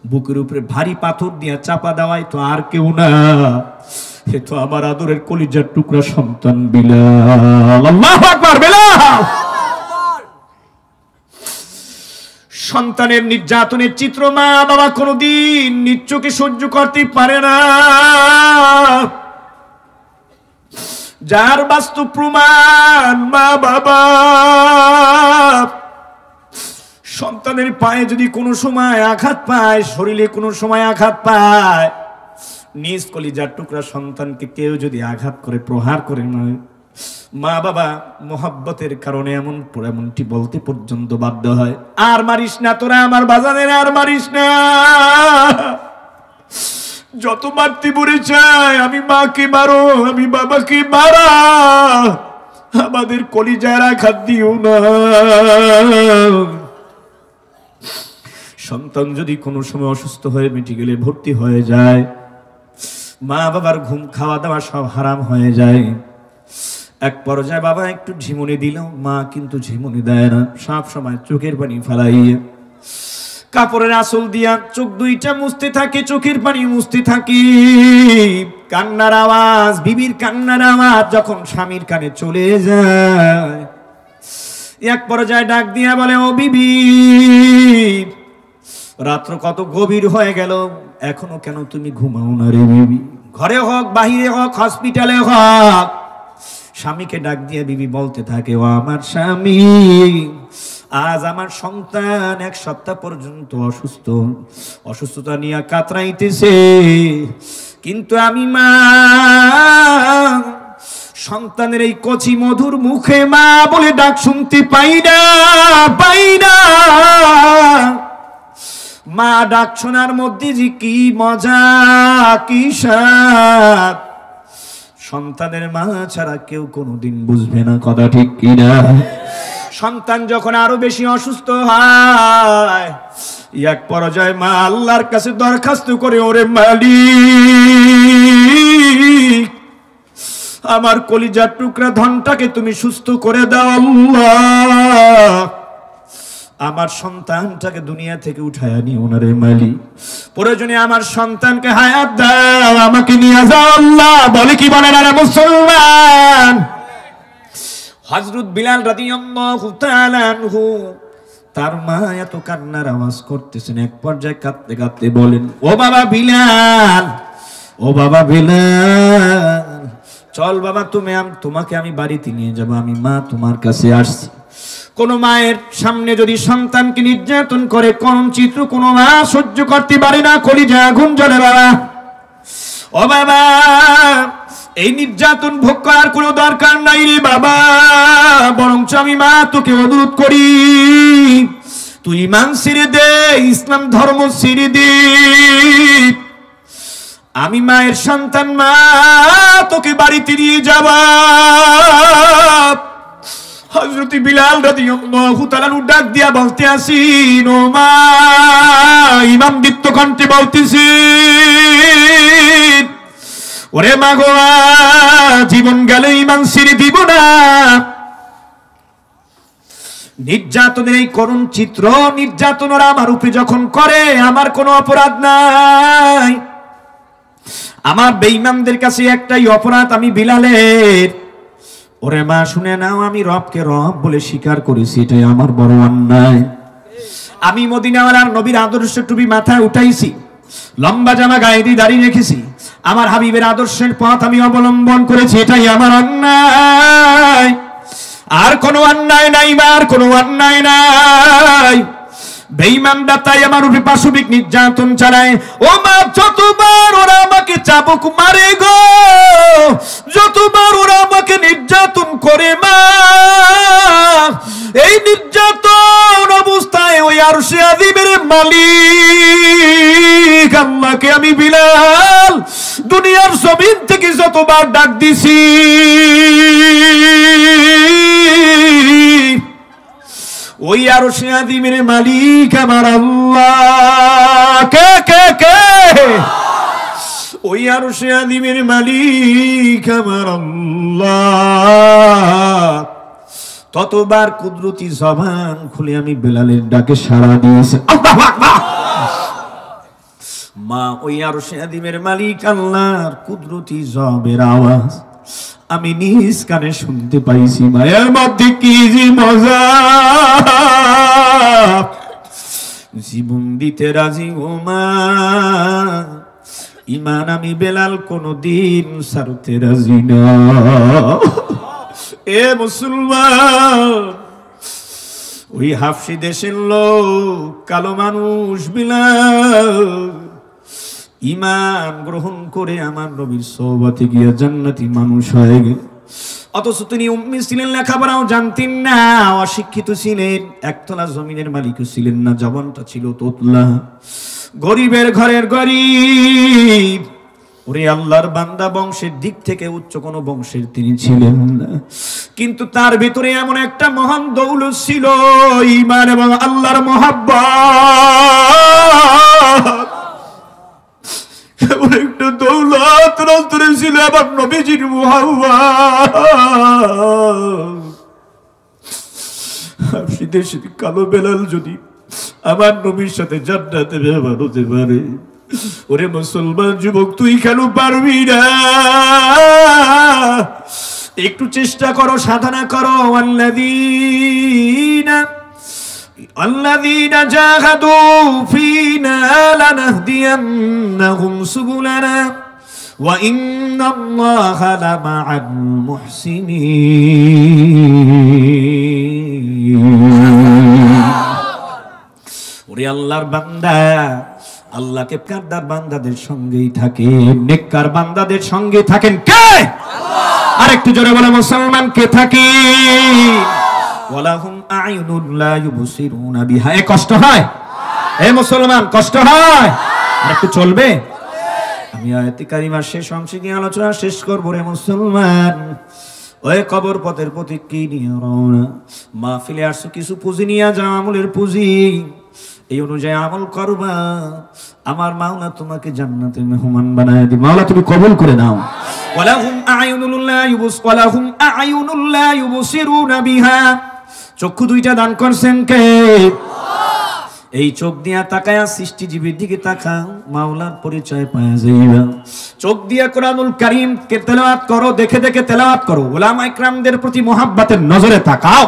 Speaker 1: বুকের উপরে ভারী পাথর দিয়া চাপা দেওয়ায় তো আর কেউ না, এ তো আমার আদরের কলিজার টুকরা সন্তান বিলাল। আল্লাহু আকবার। বিলাল সন্তানের নির্যাতনের চিত্র মা বাবা কোনোদিন নিজ চোখে সহ্য করতে পারে না, যার বাস্তব প্রমাণ মা বাবা। সন্তানের পায়ে যদি কোনো সময় আঘাত পায়, শরীরে কোনো সময় আঘাত পায়, নিজ কলিজার টুকরা সন্তানকে কেউ যদি আঘাত করে, প্রহার করে, মা বাবা মোহাব্বতের কারণে এমনটি বলতে পর্যন্ত বাধ্য হয়, আর মারিস না তোরা আমার বাজানের, আর মারিস না। যত মারতে পড়ে চায়, আমি মাকে মারো, আমি বাবাকে মারা, আমাদের কলিজার আঘাত দিও না। সন্তান যদি কোনো সময় অসুস্থ হয়ে মেডিকেলে ভর্তি হয়ে যায়, মা বাবার ঘুম, খাওয়া দাওয়া সব হারাম হয়ে যায়। এক পর্যায়ে বাবা একটু ঝিমুনি দিল, মা কিন্তু ঝিমুনি দেয় না, সব সময় চোখের পানি ফেলাইয়ে কাপড়ের আঁচল দিয়া চোখ দুইটা মুছতে থাকে, চোখের পানি মুছতে থাকি। কান্নার আওয়াজ, বিবির কান্নার আওয়াজ যখন স্বামীর কানে চলে যায়, এক পর্যায়ে ডাক দিয়া বলে, ও বিবি, রাত্র কত গভীর হয়ে গেল, এখনো কেন তুমি ঘুমাও না রে বিবি? ঘরে হোক, বাহিরে হোক, হসপিটালে হোক, স্বামীকে ডাক দিয়ে বিবি বলতে থাকে, ও আমার স্বামী, আজ আমার সন্তান 1 সপ্তাহ পর্যন্ত অসুস্থতা নিয়ে কাতরাইতেছে, কিন্তু আমি মা সন্তানের এই কচি মধুর মুখে মা বলে ডাক শুনতে পাই না। মা ডাক শোনার মধ্যে যে কি মজা, কি স্বাদ, সন্তানের মা ছাড়া কেউ কোনোদিন বুঝবে না, কথা ঠিক কিনা? সন্তান যখন আরো বেশি অসুস্থ হয়, এক পর্যায়ে মা আল্লাহর কাছে দরখাস্ত করে, ওরে মালিক, আমার কলিজার টুকরা ধনটাকে তুমি সুস্থ করে দাও আল্লাহ, আমার সন্তানটাকে দুনিয়া থেকে উঠায় নিও না রে মালিক, প্রয়োজনে আমার সন্তানকে হায়াত দাও, আমাকে নিয়ে যাও আল্লাহ। বলে কি বলে না মুসলমান? হযরত বিলাল রাদিয়াল্লাহু তাআলা আনহু, তার মা এত কান্নার আওয়াজ করতেছেন, এক পর্যায়ে কাঁদতে কাঁদতে বলেন, ও বাবা বিলাল, ও বাবা বিলাল, চল বাবা, তোমাকে আমি বাড়িতে নিয়ে যাবো, আমি মা তোমার কাছে আসছি। কোন মায়ের সামনে যদি সন্তানকে নির্যাতন করে, কোন চিত্র কোন মা সহ্য করতে পারে না, কলিজা আগুন জ্বলে বাবা। ও বাবা, এই নির্যাতন ভোগ করার কোনো দরকার নাই রে বাবা, বরঞ্চ আমি মা তোকে অনুরোধ করি, তুই ঈমান ছেড়ে দে, ইসলাম ধর্ম ছেড়ে দে, আমি মায়ের সন্তান, মা তোকে বাড়িতে নিয়ে যাবা। হযরত বিলাল রাদিয়াল্লাহু তাআলা ডাক দিয়া বলতে আসিন, ও মা, ইমাম দীপ্ত কণ্ঠে বলতেছি, ওরে মা গো, জীবন গেলে ঈমান ছেড়ে দিব না। নির্যাতনের এই করুণ চিত্র, নির্যাতন ওরা আমার উপরে যখন করে, আমার কোনো অপরাধ নাই, আমার বেঈমানদের কাছে একটাই অপরাধ, আমি বিলালের। ওরে মা শুনে নাও, আমি রবকে রব বলে স্বীকার করেছি, এটাই আমার বড় অন্যায়। আমি মদিনাওয়ালার নবীর আদর্শ টুপি মাথায় উঠাইছি, লম্বা জামা গায়ে দিয়ে দাঁড়িয়ে রেখেছি, আমার হাবিবের আদর্শের পথ আমি অবলম্বন করেছি, এটাই আমার অন্যায়, আর কোনো অন্যায় নাই, আর কোনো অন্যায় নাই। বেঈমানরা তাই আমার উপরে পাশবিক নির্যাতন চালায়। ও মা, যতবার ওরা আমাকে চাবুক মারে গো, যতবার ওরা আমাকে নির্যাতন করে মা, এই নির্যাতন অবস্থায় ওই আরশে আযীমের মালিক আল্লাহকে আমি বিলাল দুনিয়ার জমিন থেকে যতবার ডাক দিছি, ওই আরশে আযীমের মালিক আমার আল্লাহ। কে কে কে? ওই আরশে আযীমের মালিক আমার আল্লাহ। ততবার কুদরতি জবান খুলে আমি বেলালের ডাকে সাড়া দিয়েছি। আল্লাহু আকবার। মা, ওই আরশে আযীমের মালিক আল্লাহর কুদরতি জবের আওয়াজ আমি নিজ কানে শুনতে পাইছি। মায়ের মধ্যে কি যে মজা, জীবন দিতে রাজি ও মা, ঈমান আমি বেলাল কোনদিন ছাড়তে রাজি না। এ মুসলমান, ওই হাফসি দেশের লোক, কালো মানুষ বিলাল ঈমান গ্রহণ করে আমার নবীর সোহবতে গিয়ে জান্নাতি মানুষ হয়ে গেল। অথচ তিনি উম্মি ছিলেন, লেখাপড়াও জানতেন না, অশিক্ষিত ছিলেন, একতলা জমিনের মালিকও ছিলেন না, জবানটা ছিল তোতলা, গরিবের ঘরের গরিব। ওরে আল্লাহর বান্দা, বংশের দিক থেকে উচ্চ কোন বংশের তিনি ছিলেন না, কিন্তু তার ভিতরে এমন একটা মহান দৌলত ছিল, ঈমান এবং আল্লাহর মুহাব্বত। এমন একটা দৌলত অন্তরে ছিল আমার নবীজির মুহাব্বত। কালো বেলাল যদি আমার নবীর সাথে জান্নাতে ব্যবহার হতে পারে, ওরে মুসলমান যুবক, তুই কেন পারবি না? একটু চেষ্টা করো, সাধনা করো। আল্লাযীনা জাহাদু ফীনা লানাহদিয়ান্নাহুম সুবুলানা ওয়া ইন্নাল্লাহা লামাআল মুহসিনিন। ওরে আল্লাহর বান্দা, আল্লাহকে কারদার বান্দাদের সঙ্গেই থাকে, নেককার বান্দাদের সঙ্গে থাকেন কে? আল্লাহ। আরেকটু জোরে বলে মুসলমান কে থাকে? ওয়ালাহুম আ'য়ুনুন লা ইউবসিরুনা বিহা। এ কষ্ট হয়? এ মুসলমান কষ্ট হয়? আরেকটু চলবে? আমি আয়াতে কারিমার শেষ অংশে নিয়ে আলোচনা শেষ করব। রে মুসলমান, ওই কবর পথের প্রতীক কি নিয়ে রওনা? মাহফিলে আসছো কিছু পুঁজি নিয়ে যাও, আমলের পুঁজি, এই অনুযায়ী আমল করবা, আমার মাওলা তোমাকে জান্নাতে মেহমান বানায় দিবে। মাওলা তুমি কবুল করে নাও। ওয়ালাহুম আ'য়ুনুন লা ইউবসিরুনা বিহা। চক্ষু দুইটা দান করছেন কে? আল্লাহ। এই চোখ দিয়া তাকায়া সৃষ্টিজীবীর দিকে তাকাও, মাওলার পরিচয় পাওয়া যাইবা। চোখ দিয়া কোরআনুল কারীম কে তেলাওয়াত করো, দেখে দেখে তেলাওয়াত করো। উলামা ইকরামদের প্রতি মুহাব্বতের নজরে তাকাও।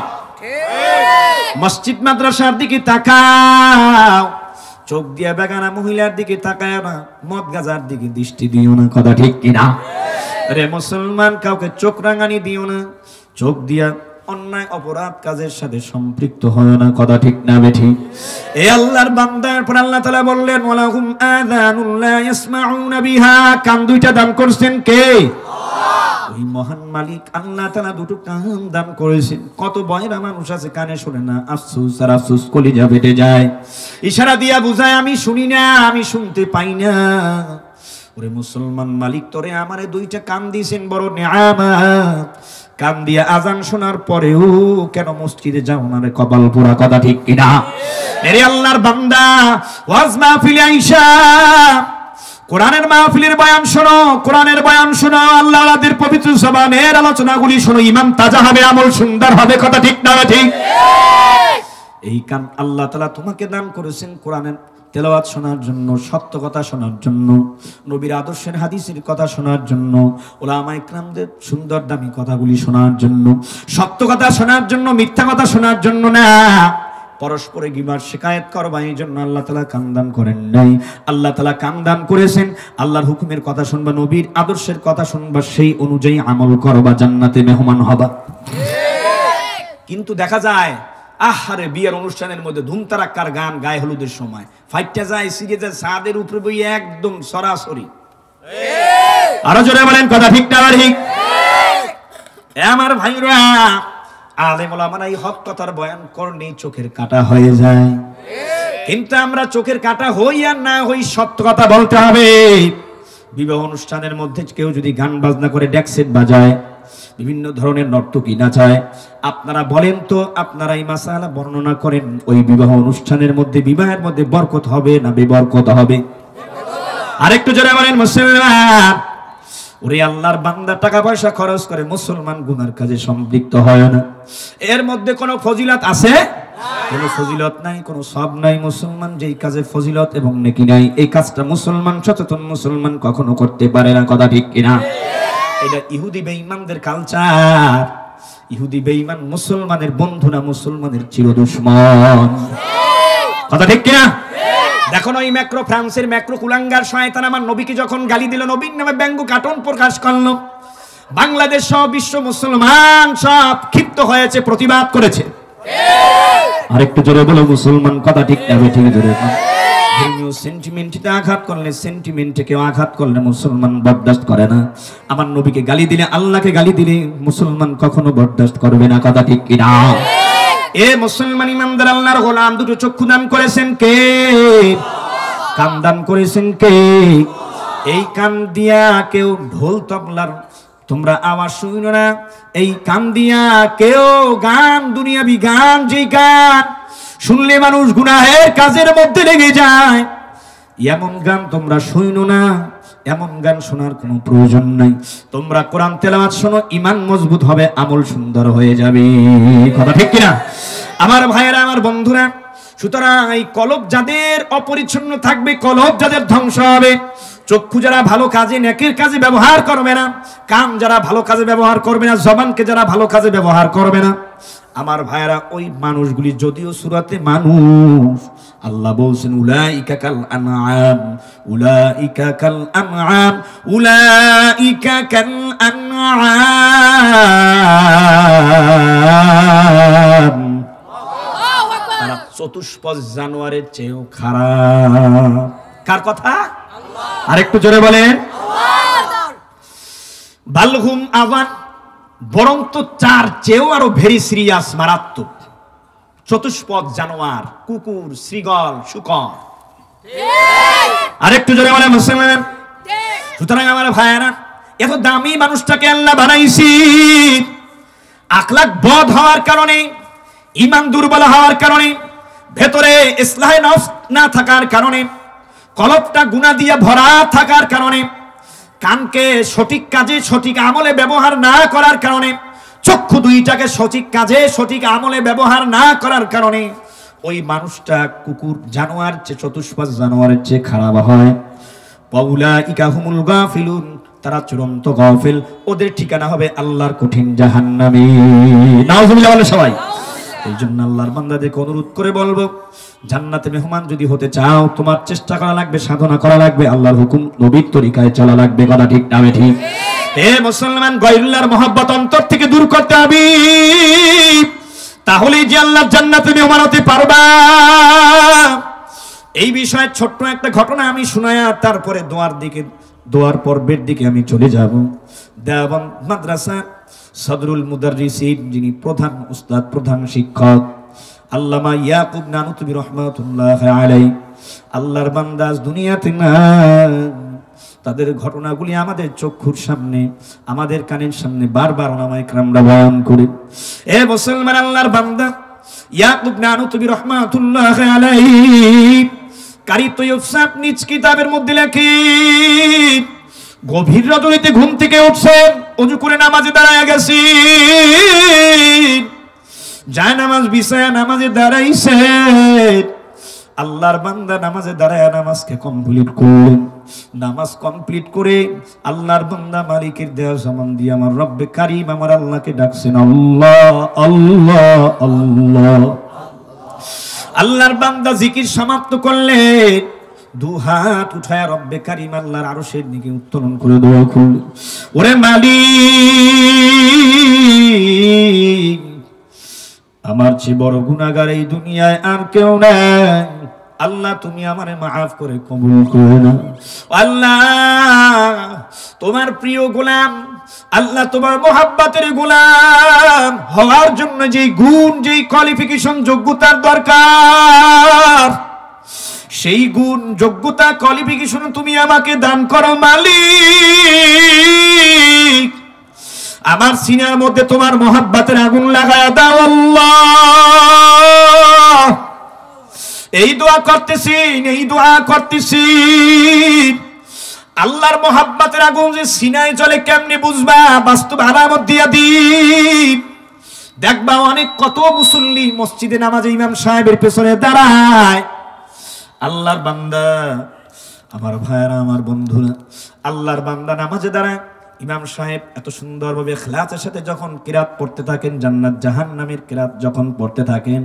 Speaker 1: মসজিদ মাদ্রাসার দিকে তাকাও। চোখ দিয়া বেগানা মহিলার দিকে তাকায় না, মদ গাজার দিকে দৃষ্টি দিও না। কথা ঠিক কিনা? রে মুসলমান, কাউকে চোখ রাঙানি দিও না, চোখ দিয়া অন্যায় অপরাধ কাজের সাথে সম্পৃক্ত হয় না। কথা ঠিক না বেঠিক? এ আল্লাহর বান্দার পর আল্লাহ তাআলা বললেন, ওয়ালাহুম আযানুন লা ইয়াসমাউনা বিহা। কান দুইটা দান করছেন কে? ওই মহান মালিক আল্লাহ তাআলা দুটো কান দান করেছেন। কত বয়রা মানুষ আছে কানে শুনে না, আফসোস আর আফসোস, কলিজা ফেটে যায়। ইশারা দিয়া বুঝায় আমি শুনি না, আমি শুনতে পাই না। ওরে মুসলমান, মালিক তোরে আমারে দুইটা কান দিয়েছেন, বড় নিয়ামত। কান দিয়া আজান শোনার পরেও কেন মসজিদে যাও না রে? কপাল পোড়া। কথা ঠিক কিনা? এরে আল্লাহর বান্দা, ওয়াজ মাহফিলে আইসা কোরআনের মাহফিলের বয়ান শোনো, কোরআনের বয়ান শোনো, আল্লাহর পবিত্র জবানের আলোচনাগুলি শোনো, ঈমান তাজা হবে, আমল সুন্দর হবে। কথা ঠিক না ঠিক? এই কান আল্লাহ তাআলা তোমাকে দান করেছেন কোরআনের তেলাওয়াত শোনার জন্য, সত্য কথা শোনার জন্য, নবীর আদর্শের হাদিসের কথা শোনার জন্য, উলামা ইকরামদের সুন্দর দামি কথাগুলি শোনার জন্য, সত্য কথা শোনার জন্য, মিথ্যা কথা শোনার জন্য না। পরস্পরে গিবত শিকায়েত করবা, এই জন্য আল্লাহ তাআলা কান দান করেন নাই। আল্লাহ তাআলা কান দান করেছেন, আল্লাহর হুকুমের কথা শুনবা, নবীর আদর্শের কথা শুনবা, সেই অনুযায়ী আমল করবা, জান্নাতে মেহমান হবা। কিন্তু দেখা যায় আহারে বিয়ের অনুষ্ঠানের মধ্যে ধুমতারাক্কার গান, গায়ে হলুদের সময় ফাইটটা যায়, সিগে যায়, ছাদের উপরে বই একদম সরাসরি। আরো জোরে বলেন, কথা ঠিক না ঠিক? আমার ভাইরা, আলেম ওলামারা এই হক কথার বয়ান করলে চোখের কাটা হয়ে যায়। কিন্তু আমরা চোখের কাটা হই আর না হই, সত্য কথা বলতে হবে। বিবাহ অনুষ্ঠানের মধ্যে কেউ যদি গান বাজনা করে, ডেক সেট বাজায়, বিভিন্ন ধরনের নর্তকী নাচায়, আপনারা বলেন তো, আপনারা এই মাসালা বর্ণনা করেন, ওই বিবাহ অনুষ্ঠানের মধ্যে, বিবাহের মধ্যে বরকত হবে না বেবরকত হবে? আরেকটু জোরে বলেন মুসলমান। ওরে আল্লাহর বান্দা, টাকা পয়সা খরচ করে মুসলমান গুনার কাজে সম্পৃক্ত হয় না। এর মধ্যে কোনো ফজিলত আছে? কোনো ফজিলত নাই, কোনো সওয়াব নাই। মুসলমান যেই কাজে ফজিলত এবং নেকি নাই, এই কাজটা মুসলমান, সচেতন মুসলমান কখনো করতে পারে না। কথা ঠিক কিনা? এটা ইহুদি বেঈমানদের কালচার। ইহুদি বেঈমান মুসলমানের বন্ধু না, মুসলমানের চির দুশমন। কথা ঠিক কিনা? দেখো না, এই ম্যাক্রো, ফ্রান্সের ম্যাক্রো কুলাঙ্গার শয়তান আমার নবীকে যখন গালি দিল, নবীর নামে ব্যঙ্গ কার্টুন প্রকাশ করলো, বাংলাদেশ সহ বিশ্ব মুসলমান সব ক্ষিপ্ত হয়েছে, প্রতিবাদ করেছে। আরেকটু জোরে বলো মুসলমান, কথা ঠিক না ঠিক জোরে। ধর্মীয় সেন্টিমেন্টে আঘাত করলে, সেন্টিমেন্টে কেউ আঘাত করলে মুসলমান বরদাস্ত করে না। আমার নবীকে গালি দিলে, আল্লাহকে গালি দিলে মুসলমান কখনো বরদাস্ত করবে না, কথা ঠিক কি না? এ মুসলমান ইমানদার আল্লাহর গোলাম, দুটো চক্ষু দান করেছেন কে? কান দান করেছেন কে? এই কান দিয়া কেউ ঢোল তবলার তোমরা আওয়াজ শুনো না, এই কান দিয়া কেউ গান, দুনিয়াবি গান, যেই গান শুনলে মানুষ গুনাহের কাজের মধ্যে লেগে যায়, এমন গান তোমরা শুনো না। এমন গান শোনার কোনো প্রয়োজন নাই। তোমরা কোরআন তেলাওয়াত শোনো, ঈমান মজবুত হবে, আমল সুন্দর হয়ে যাবে, কথা ঠিক কিনা? আমার ভাইয়েরা, আমার বন্ধুরা, সুতরাং এই কলব যাদের অপরিচ্ছন্ন থাকবে, কলব যাদের ধ্বংস হবে, চক্ষু যারা ভালো কাজে, নেকির কাজে ব্যবহার করবে না, কান যারা ভালো কাজে ব্যবহার করবে না, জবানকে যারা ভালো কাজে ব্যবহার করবে না, আমার ভাইয়েরা, ওই মানুষগুলি যদিও সূরাতে মানুষ, আল্লাহ বলছেন উলাইকা কাল আনআম, উলাইকা কাল আনআম, উলাইকা কাল আনআম, তারা চতুষ্পদ জানোয়ারের চেয়েও খারাপ। কার কথা? আরেকটু জোরে বলেন। বালহুম আযান, বরং তো চার চেয়েও আরো ভেরি সিরিয়াস, মারাত্মক। চতুষ্পদ জানোয়ার, কুকুর, শ্রীগল, শুকর। আরেকটু জোরে বলেন মুসলমান। সুতরাং আমার ভাইয়েরা, এত দামি মানুষটাকে আল্লাহ বানাইছি, আখলাক বদ হওয়ার কারণে, ঈমান দুর্বল হওয়ার কারণে, ভেতরে ইসলাহে নফস না থাকার কারণে, কলবটা গুনাহ দিয়ে ভরা থাকার কারণে, কানকে সঠিক কাজে সঠিক আমলে ব্যবহার না করার কারণে, চক্ষু দুইটাকে সঠিক কাজে সঠিক আমলে ব্যবহার না করার কারণে ওই মানুষটা কুকুর জানোয়ার চেয়ে, চতুষ্পদ জানোয়ারের চেয়ে খারাপ হয়। পাউলাইকা হুমুল গাফিলুন, তারা চূড়ান্ত গাফিল, ওদের ঠিকানা হবে আল্লাহর কঠিন জাহান্নামে। নাউজুবিল্লাহ বলে সবাই। এই জন্য আল্লাহর বান্দাদেরকে অনুরোধ করে বলবো, জান্নাতে মেহমান যদি হতে চাও, তোমার চেষ্টা করা লাগবে, সাধনা করা লাগবে, আল্লাহর হুকুম নবীর তরিকায় চলা লাগবে, কথা ঠিক না ঠিক? হে মুসলমান, গায়রুল্লাহর মহব্বত অন্তর থেকে দূর করতে হবে, তাহলেই যে আল্লাহর জান্নাতে মেহমান হতে পারবা। এই বিষয়ে ছোট্ট একটা ঘটনা আমি শোনায়া তারপরে দোয়ার পর্বের দিকে আমি চলে যাব। দেওবন্দ মাদ্রাসা সদরুল মুদাররিসিন, যিনি প্রধান উস্তাদ, প্রধান শিক্ষক আল্লামা ইয়াকুব নানুতুবি রহমাতুল্লাহ আলাইহি, আল্লাহর বান্দা দুনিয়াতে না, তাদের ঘটনাগুলি আমাদের চক্ষুর সামনে, আমাদের কানের সামনে বারবার ওলামায়ে কেরামরা বয়ান করে। এ মুসলমান, আল্লাহর বান্দা ইয়াকুব নানুতুবি রহমাতুল্লাহ আলাইহি কারি তৈয়ব সাহেব নিজ কিতাবের মধ্যে লেখেন, গভীর রাতে ঘুম থেকে উঠছেন, ওযু করে নামাজে দাঁড়ায় গেছি, যায় নামাজ বিছায়া নামাজে দাঁড়াইছে। আল্লাহর বান্দা নামাজে দাঁড়ায় নামাজকে কমপ্লিট করলেন। নামাজ কমপ্লিট করে আল্লাহর বান্দা মালিকের দেয়া সামান দিয়ে আমার রব্বে কারীম, আমার আল্লাহকে ডাকছেন, আল্লাহ আল্লাহ আল্লাহ। আল্লাহর বান্দা জিকির সমাপ্ত করলেন, দু হাত উঠায় রব্বে কারীম আল্লাহর আরশের দিকে উত্তোলন করে দোয়া করলেন, ওরে মালিক, আমার চেয়ে বড় গুনাহগার এই দুনিয়ায় আর কেউ নাই, আল্লাহ তুমি আমারে মাফ করে কবুল করে নাও। আল্লাহ তোমার প্রিয় গোলাম, আল্লাহ তোমার মোহাব্বতের গোলাম হওয়ার জন্য যেই গুণ, যেই কোয়ালিফিকেশন, যোগ্যতার দরকার, সেই গুণ, যোগ্যতা, কোয়ালিফিকেশন তুমি আমাকে দান করো মালিক। আমার সিনার মধ্যে তোমার মোহাব্বতের আগুন লাগায়া দাও আল্লাহ। এই দোয়া করতেছি, এই দোয়া করতেছি। আল্লাহর মোহাব্বতের আগুন যে সিনায় জ্বলে কেমনে বুঝবা? বাস্তব আলামত দিয়া দিন। দেখবা অনেক কত মুসল্লি মসজিদে নামাজে ইমাম সাহেবের পেছনে দাঁড়ায়, আল্লাহর বান্দা, আমার ভাইরা, আমার বন্ধুরা, আল্লাহর বান্দা নামাজে দাঁড়ায়, ইমাম সাহেব এত সুন্দরভাবে ইখলাসের সাথে যখন কিরাত পড়তে থাকেন, জান্নাত জাহান্নামের কিরাত যখন পড়তে থাকেন,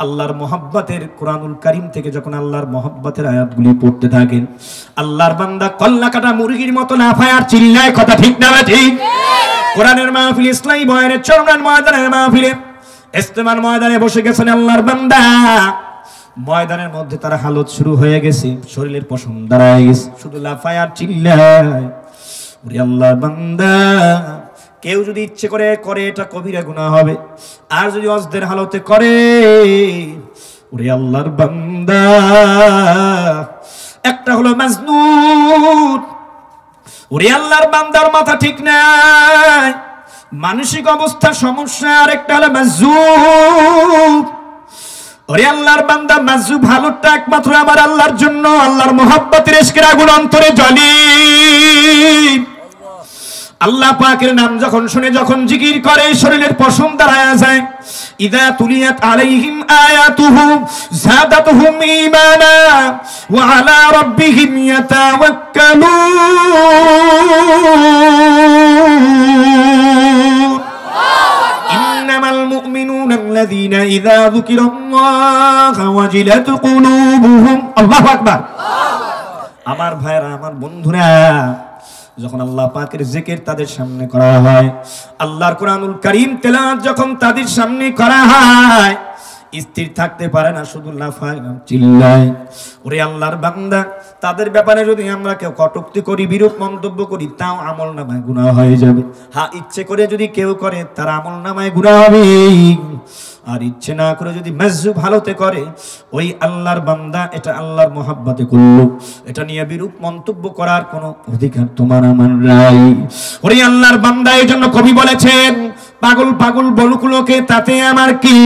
Speaker 1: আল্লাহর মহব্বতের কোরআনুল কারীম থেকে যখন আল্লাহর মহব্বতের আয়াতগুলি পড়তে থাকেন, আল্লাহর বান্দা কল্লা কাটা মুরগির মতো লাফায় আর চিল্লায়, কথা ঠিক না ঠিক? কোরআনের মাহফিল, ইসলামী বয়ানের চরমান ময়দানের মাহফিলে ইস্তেমার ময়দানে বসে গেছেন আল্লাহর বান্দা। ময়দানের মধ্যে তার হালত শুরু হয়ে গেছে, শরীরের পশম দাঁড়ায় গেছে, শুধু লাফায় আর চিল্লায়, ওরে আল্লাহর বান্দা, কেউ যদি ইচ্ছে করে করে এটা কবিরা গুনাহ হবে, আর যদি অজ্ঞের হালতে করে, ওরে আল্লাহর বান্দা, একটা হলো মাজনুন, ওরে আল্লাহর বান্দার মাথা ঠিক নাই, মানসিক অবস্থা সমস্যা, আর একটা হলো মাজনুন। ওরে আল্লাহর বান্দা, মাজনুন ভালোটা একমাত্র আমার আল্লাহর জন্য, আল্লাহর মুহাব্বতের ইশকের আগুন অন্তরে জ্বলি। আল্লাহ পাকের নাম যখন শুনে, যখন জিকির করে, শরীরের পশম দাঁড়ায়া যায়। ইযা তুলিয়াত আলাইহিম আয়াতুহু যাদাতুহুম ঈমানা ওয়া আলা রাব্বিহিম ইয়াতাওয়াক্কালুন। ইন্নামাল মুমিনুনা আল্লাযীনা ইযা যুকিরাল্লাহু ওয়াজিলাত কুলুবুহুম। আল্লাহু আকবার। আমার ভাইরা, আমার বন্ধুরা, যখন আল্লাহ পাকের জিকির তাদের সামনে করা হয়, আল্লাহর কোরআনুল কারীম তেলাওয়াত যখন তাদের সামনে করা হয়, স্থির থাকতে পারে না, শুধু লাফায় চিল্লায়। ওরে আল্লাহর বান্দা, তাদের ব্যাপারে যদি আমরা কেউ কটূক্তি করি, বিরূপ মন্তব্য করি, তাও আমলনামায় গুনাহ হয়ে যাবে। হ্যাঁ, ইচ্ছে করে যদি কেউ করে, তার আমলনামায় গুনাহ হবে। আর ইচ্ছে না করে যদি মাজজুব হালতে করে, ওই আল্লাহর বান্দা এটা আল্লাহর মহব্বতে করলো, এটা নিয়ে বিরূপ মন্তব্য করার কোনো অধিকার তোমার আমার নাই। ওরে আল্লাহর বান্দা, এই জন্য কবি বলেছেন, পাগল পাগল বলুকুলোকে তাতে আমার কি,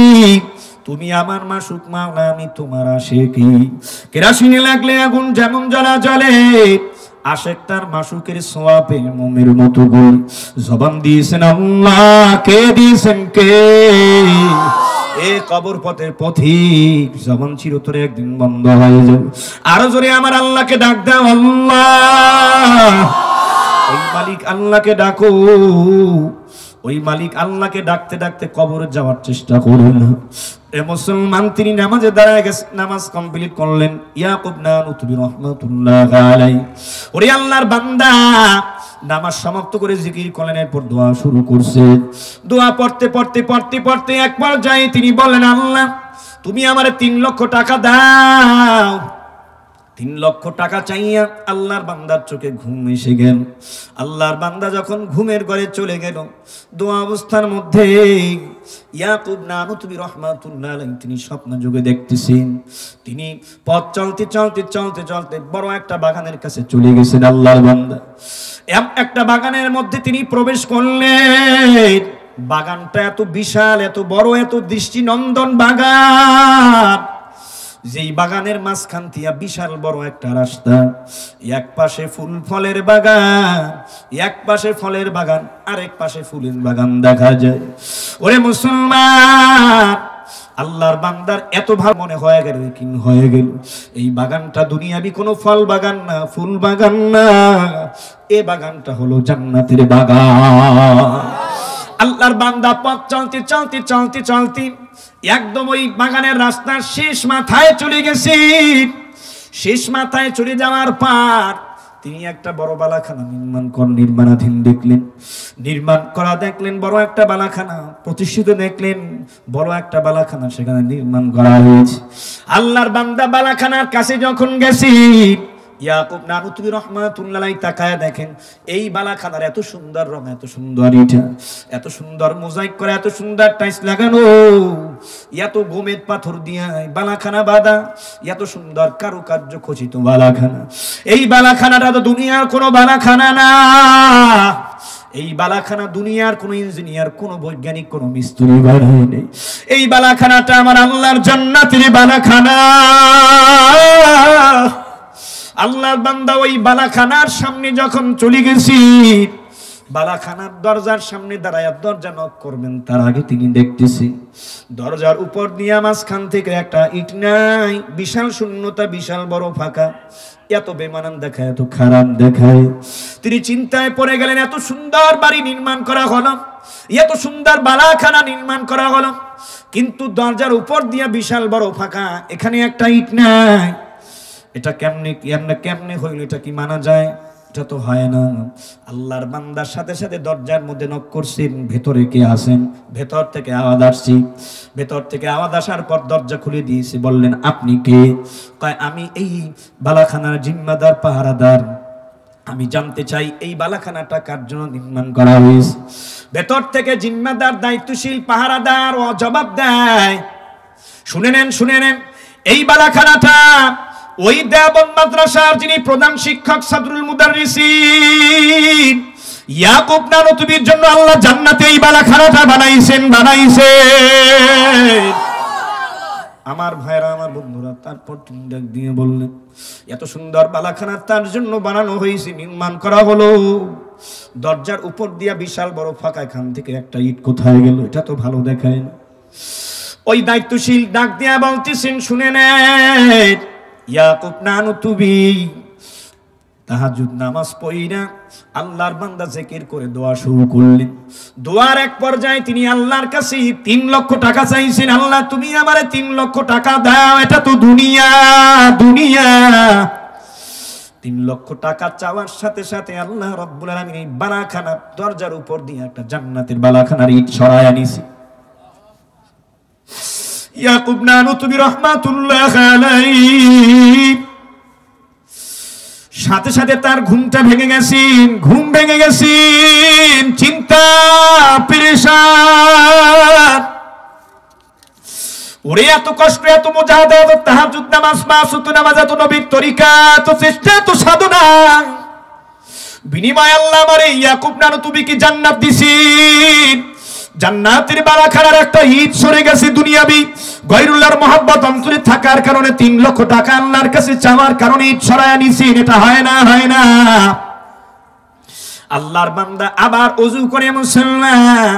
Speaker 1: তুমি আমার মাসুক মাওলা, আমি তোমার আশিকি। কেরাসিনে লাগলে আগুন যেমন জ্বলা জ্বলে, আশেক তার মাসুকের সোয়াবে মোমের মতো গোল। জবান দিয়েছেন আল্লাহ, কে দিয়েছেন কে? এ কবর পথের পথিক, জবান চিরতরে একদিন বন্ধ হয়ে যাবে। আরো জোরে আমার আল্লাহকে ডাক দাও, আল্লাহ। ওই মালিক আল্লাহকে ডাকো, ওই মালিক আল্লাহকে ডাকতে ডাকতে কবরে যাওয়ার চেষ্টা করো না। এ মুসলমান, তিনি নামাজে দাঁড়ায় গেছে, নামাজ কমপ্লিট করলেন। ইয়াকুব নানুতুবি রাহমাতুল্লাহ আলাইহি, ওরে আল্লাহর বান্দা, নামাজ সমাপ্ত করে জিকির করলেন, এরপর দোয়া শুরু করছে। দোয়া পড়তে পড়তে পড়তে পড়তে এক পর্যায়ে তিনি বললেন, আল্লাহ, তুমি আমারে 3 লক্ষ টাকা দাও। 3 লক্ষ টাকা চাইয়া আল্লাহর বান্দার চোখে ঘুম এসে গেল। আল্লাহর বান্দা যখন ঘুমের ঘরে চলে গেল, দোয়া অবস্থার মধ্যে ইয়াকুব নানুতুবি রাহমাতুল্লাহ আলাইহি, তিনি স্বপ্ন যুগে দেখতেছেন, তিনি পথ চলতে চলতে চলতে চলতে বড় একটা বাগানের কাছে চলে গেছেন। আল্লাহর বান্দা একটা বাগানের মধ্যে তিনি প্রবেশ করলেন। বাগানটা এত বিশাল, এত বড়, এত দৃষ্টিনন্দন বাগান, যেই বাগানের মাঝখান দিয়া বিশাল বড় একটা রাস্তা, এক পাশে ফুল ফলের বাগান, এক পাশে ফলের বাগান, আরেক পাশে ফুলের বাগান দেখা যায়। ওরে মুসলমান, আল্লাহর বান্দার এত ভালো মনে হয়ে গেল, কি হয়ে গেল, এই বাগানটা দুনিয়াবি কোনো ফল বাগান না, ফুল বাগান না, এই বাগানটা হলো জান্নাতের বাগান। আল্লাহর বান্দা পথ চলতে চলতে চলতে চলতে একদম ওই বাগানের রাস্তার শেষ মাথায় চলে গেছে। শেষ মাথায় চলে যাওয়ার পর তিনি একটা বড় বালাখানা নির্মাণাধীন দেখলেন। নির্মাণ করা দেখলেন বড় একটা বালাখানা, প্রতিষ্ঠিত দেখলেন বড় একটা বালাখানা সেখানে নির্মাণ করা হয়েছে। আল্লাহর বান্দা বালাখানার কাছে যখন গেছি, ইয়াকুব নানুতুবি রাহমাতুল্লাহ আলাইহি তাকায় দেখেন, এই বালাখানার এত সুন্দর রং, এত সুন্দর ইটা, এত সুন্দর মোজাইক করা, এত সুন্দর টাইলস লাগানো, এত গোমেদ পাথর দিয়ে বালাখানা বাঁধা, এত সুন্দর কারুকার্য খচিত বালাখানা। এই বালাখানাটা তো দুনিয়ার কোনো বালাখানা না। এই বালাখানা দুনিয়ার কোন ইঞ্জিনিয়ার, কোন বৈজ্ঞানিক, কোন মিস্ত্রি বানায় নেই। এই বালাখানাটা আমার আল্লাহর জান্নাতের বালাখানা। আল্লাহর বান্দা ওই বালাখানার সামনে যখন চলে গেছি, বালাখানার দরজার সামনে দাঁড়ায় দরজা নক করবেন, তার আগে তিনি দেখতেছি দরজার উপর দিয়ে মাঝখান থেকে একটা ইট নাই, বিশাল শূন্যতা, বিশাল বড় ফাঁকা, এত বেমানান দেখায়, এত খারাপ দেখায়। তিনি চিন্তায় পড়ে গেলেন, এত সুন্দর বাড়ি নির্মাণ করা হলো, এত সুন্দর বালাখানা নির্মাণ করা হলো, কিন্তু দরজার উপর দিয়ে বিশাল বড় ফাঁকা, এখানে একটা ইট নাই। এটা কেমনে কেমনে হইল, এটা কি মানা যায়? কাজটা তো হয় না। আল্লাহর বান্দার সাথে সাথে দরজার মধ্যে নক করছেন, ভেতরে কে আছেন? ভেতর থেকে আওয়াজ আসছে। ভেতর থেকে আওয়াজ আসার পর দরজা খুলে দিয়েছে। বললেন আপনি কে? কয় আমি এই বালাখানার জিম্মাদার, পাহারাদার। আমি জানতে চাই এই বালাখানাটা কার জন্য নির্মাণ করা হয়েছে। ভেতর থেকে জিম্মাদার, দায়িত্বশীল পাহারাদার ও জবাব দেয়, শুনে নেন, এই বালাখানাটা ওই দেওবন্দ মাদ্রাসার যিনি প্রধান শিক্ষক সাদরুল মুদাররিসিন ইয়াকুব নানুতুবির জন্য আল্লাহ জান্নাতে এই বালাখানাটা বানাইছেন। আমার ভাইরা, আমার বন্ধুরা, তারপর তিনি ডাক দিয়ে বললেন, এত সুন্দর বালাখানা তার জন্য বানানো হয়েছে, নির্মাণ করা হলো। দরজার উপর দিয়া বিশাল বড় ফাঁকা, এখান থেকে একটা ইট কোথায় গেল? এটা তো ভালো দেখায় না। ওই দায়িত্বশীল ডাক দিয়া বলতেছেন, শুনে নেন, ইয়াকুব নানুতুবি তাহাজ্জুদ নামাজ পড়িনা আল্লাহর বান্দা জিকির করে দোয়া শুরু করলেন। দোয়ার এক পর্যায়ে তিনি আল্লাহর কাছে 3 লক্ষ টাকা চাইছেন। আল্লাহ তুমি আমারে 3 লক্ষ টাকা দাও, এটা তো দুনিয়া। 3 লক্ষ টাকা চাওয়ার সাথে সাথে আল্লাহ রাব্বুল আলামিন এই বালাখানার দরজার উপর দিয়ে একটা জান্নাতের বালাখানার ইট সরায় আনিছে। ইয়াকুব নানুতুবি রাহমাতুল্লাহ আলাইহি সাথে সাথে তার ঘুম ভেঙে গেছেন, চিন্তা পেরেশান। ওরে এত কষ্ট, এত মুজাহাদা, এত তাহাজ্জুদ নামাজ, মাসুত নামাজ, এত নবীর তরিকা, এত চেষ্টা, এত সাধনা, বিনিময় আল্লাহ আমারে ইয়াকুব নানুতুবিকে জান্নাত দিছেন। জান্নাতের বালাখানার একটা ইট সরে গেছে। দুনিয়াবি গায়রুল্লাহর মহব্বত অন্তরে থাকার কারণে 3 লক্ষ টাকা আল্লাহর কাছে চাওয়ার কারণে ইট সরায় নিছেন। এটা হয় না। আল্লাহর বান্দা আবার ওযু করে মুসলমান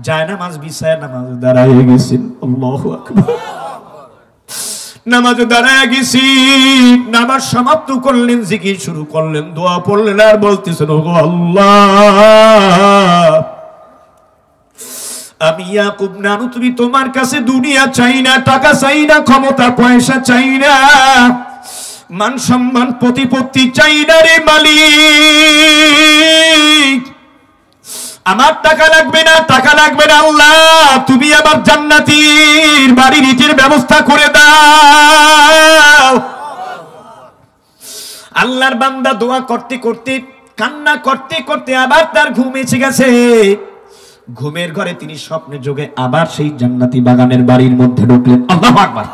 Speaker 1: যায় নামাজ বিছায় নামাজ দাঁড়ায় গেছেন। আল্লাহু আকবার। নামাজে দাঁড়ায় গেছি, নামাজ সমাপ্ত করলেন, জিকির শুরু করলেন, দোয়া পড়লেন আর বলতেছেন, ওগো আল্লাহ, আমি ইয়াকুব নানুতুবি তোমার কাছে দুনিয়া চাই না, টাকা চাই না, ক্ষমতা পয়সা চাই না, মান সম্মান প্রতিপত্তি চাই না রে মালিক। আমার টাকা লাগবে না আল্লাহ, তুমি আমার জান্নাতের বাড়ির ইটের ব্যবস্থা করে দাও। আল্লাহর বান্দা দোয়া করতে করতে, কান্না করতে করতে আবার তার ঘুম এসে গেছে। ঘুমের ঘরে তিনি স্বপ্নে যোগে আবার সেই জান্নাতি বাগানের বাড়ির মধ্যে ঢুকলেন। আল্লাহু আকবার।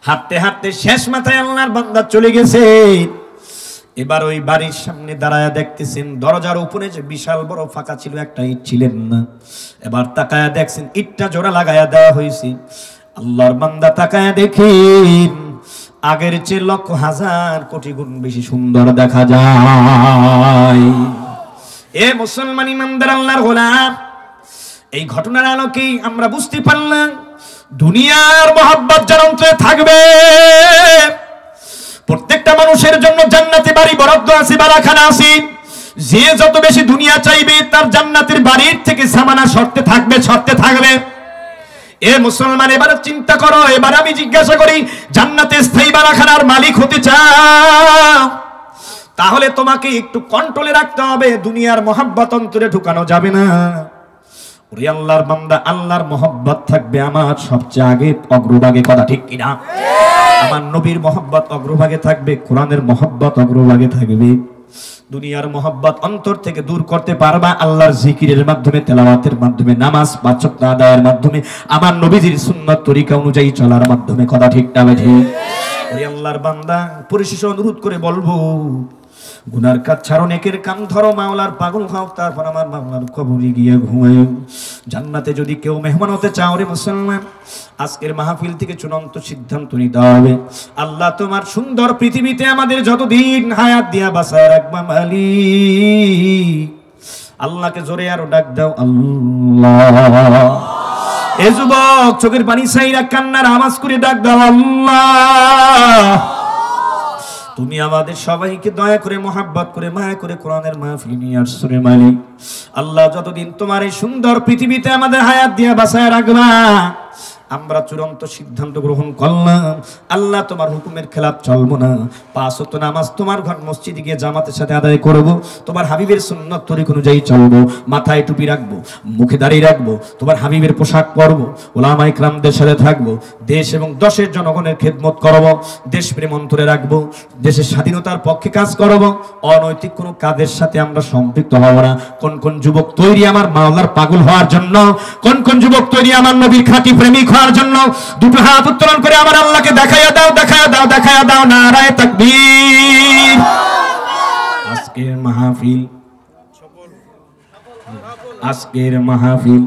Speaker 1: হাঁটতে হাঁটতে শেষ মাথায় আল্লাহর বান্দা চলে গেছে। এবার ওই বাড়ির সামনে দাঁড়ায় দেখতেছেন দরজার উপরে যে বিশাল বড় ফাঁকা ছিল, একটা ইট ছিলেন না। এবার তাকায়া দেখছেন ইটটা জোড়া লাগায়া দেওয়া হয়েছে। আল্লাহর বান্দা তাকায়া দেখেন আগের চেয়ে লক্ষ হাজার কোটি গুণ বেশি সুন্দর দেখা যায়। এ মুসলমান ইমানদার আল্লাহর গোলাম, এই ঘটনার আলোকেই আমরা বুঝতে পারলাম দুনিয়ার মহব্বত যার অন্তরে থাকবে, প্রত্যেকটা মানুষের জন্য জান্নাতে বাড়ি বরাদ্দ আছে, বালাখানা আছে। যে যত বেশি দুনিয়া চাইবে তার জান্নাতের বাড়ির থেকে সামানা শর্তে থাকবে। এ মুসলমান, এবারে চিন্তা করো, এবার আমি জিজ্ঞাসা করি, জান্নাতে স্থায়ী বালাখানার মালিক হতে চাও? তাহলে তোমাকে একটু কন্ট্রোলে রাখতে হবে, দুনিয়ার মহব্বত অন্তরে ঢুকানো যাবে না। ওরে আল্লাহর বান্দা, আল্লাহর মহব্বত থাকবে আমার সবচেয়ে আগে, অগ্রভাগে। কথা ঠিক কিনা? আমার নবীর মহব্বত অগ্রভাগে থাকবে, কোরআনের মহব্বত অগ্রভাগে থাকবে। দুনিয়ার মহব্বত অন্তর থেকে দূর করতে পারবা আল্লাহর জিকিরের মাধ্যমে, তেলাওয়াতের মাধ্যমে, নামাজ 5 ওয়াক্ত আদায়ের মাধ্যমে, আমার নবীজির সুন্নাত তরিকা অনুযায়ী চলার মাধ্যমে। কথা ঠিক না বেঠি? ওরে আল্লাহর বান্দা, পরিশেষে অনুরোধ করে বলবো, গুনার কাজ ছাড়ো, নেকের কাম ধরো, মাওলার পাগল হও, তারপর আমার মাওলার কবরে গিয়ে ঘুমাও। জান্নাতে যদি কেউ মেহমান হতে চাও রে মুসলমান, আজকের মাহফিল থেকে চূড়ান্ত সিদ্ধান্ত নিতে হবে, আল্লাহ তোমার সুন্দর পৃথিবীতে আমাদের যতদিন হায়াত দিয়া বাঁচায় রাখবা মালিক। আল্লাহকে জোরে আরো ডাক দাও, আল্লাহ। এ যুবক, চোখের পানি ছাইরা কান্নার আওয়াজ করে ডাক দাও, আল্লাহ। তুমি আমাদের সবাইকে দয়া করে, মহাব্বত করে, মায়া করে কোরআনের মাহফিল নিয়ে আসছো রে মালিক। আল্লাহ, যতদিন তোমার এই সুন্দর পৃথিবীতে আমাদের হায়াত দিয়া বাঁচায় রাখবা, আমরা চূড়ান্ত সিদ্ধান্ত গ্রহণ করলাম, আল্লাহ তোমার হুকুমের খেলাফ চলবো না। 5 ওয়াক্ত নামাজ তোমার ঘর মসজিদে গিয়ে জামাতের সাথে আদায় করব, তোমার হাবিবের সুন্নাত তরিক অনুযায়ী চলবো, মাথায় টুপি রাখবো, মুখে দাড়ি রাখবো, তোমার হাবিবের পোশাক পরবো, ওলামা ইকরামদের সাথে থাকবো, দেশ এবং দেশের জনগণের খেদমত করব, দেশপ্রেম অন্তরে রাখবো, দেশের স্বাধীনতার পক্ষে কাজ করব, অনৈতিক কোনো কাজের সাথে আমরা সম্পৃক্ত হব না। কোন কোন যুবক তৈরি আমার মাওলার পাগল হওয়ার জন্য, কোন কোন যুবক তৈরি আমার নবীর খাঁটি প্রেমিক হওয়ার জন্য, দুটো হাত উত্তোলন করে আমার আল্লাহকে দেখাইয়া দাও, দেখাইয়া দাও, দেখাইয়া দাও, নারায়ে তাকবীর। আজকের মাহফিল, আজকের মাহফিল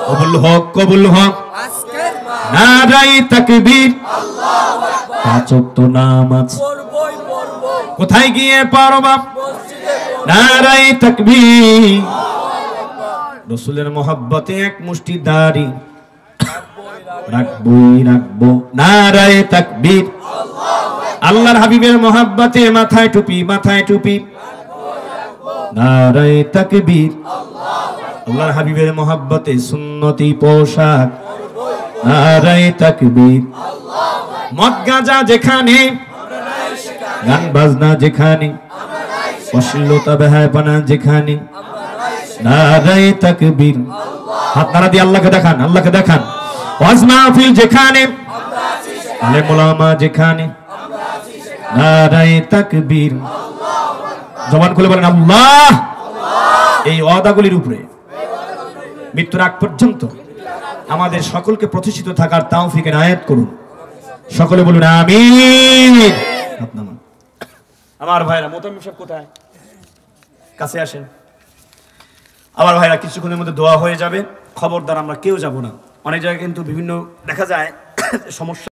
Speaker 1: কবুল হোক, কবুল হোক, নারায়ে তাকবীর। 5 ওয়াক্ত নামাজ কোথায় গিয়ে পড়বা? নারায়ে তাকবীর। রাসূলের মহব্বতে এক মুষ্টি দাড়ি রাখবই রাখবো, নারায়ে তাকবীর। আল্লাহর হাবিবের মহব্বতে মাথায় টুপি, মাথায় টুপি, নারায়ে তাকবীর। আল্লাহর হাবিবের মহব্বতে সুন্নতি পোশাক, নারায়ে তাকবীর। মদ গাঁজা যেখানে, গান বাজনা যেখানে, অশ্লীলতা বেহায়াপনা যেখানে, নারায়ে তাকবীর। হাত নাড়া দিয়ে আল্লাহকে দেখান, আল্লাহকে দেখান। ওয়াজ মাহফিল যেখানে, আলেম ওলামা যেখানে, নারায়ে তাকবীর। জবান খুলে বলেন আল্লাহ। এই ওয়াদাগুলির উপরে মৃত্যুর আগ পর্যন্ত আমাদের সকলকে প্রতিষ্ঠিত থাকার তৌফিক এনায়েত করুন। সকলে বলুন আমিন। আমার ভাইরা মোতামিম সাহেব কোথায়? কাছে আসেন। আমার ভাইরা কিছুক্ষণের মধ্যে দোয়া হয়ে যাবে, খবরদার আমরা কেউ যাব না। অনেক জায়গায় কিন্তু বিভিন্ন দেখা যায় সমস্যা।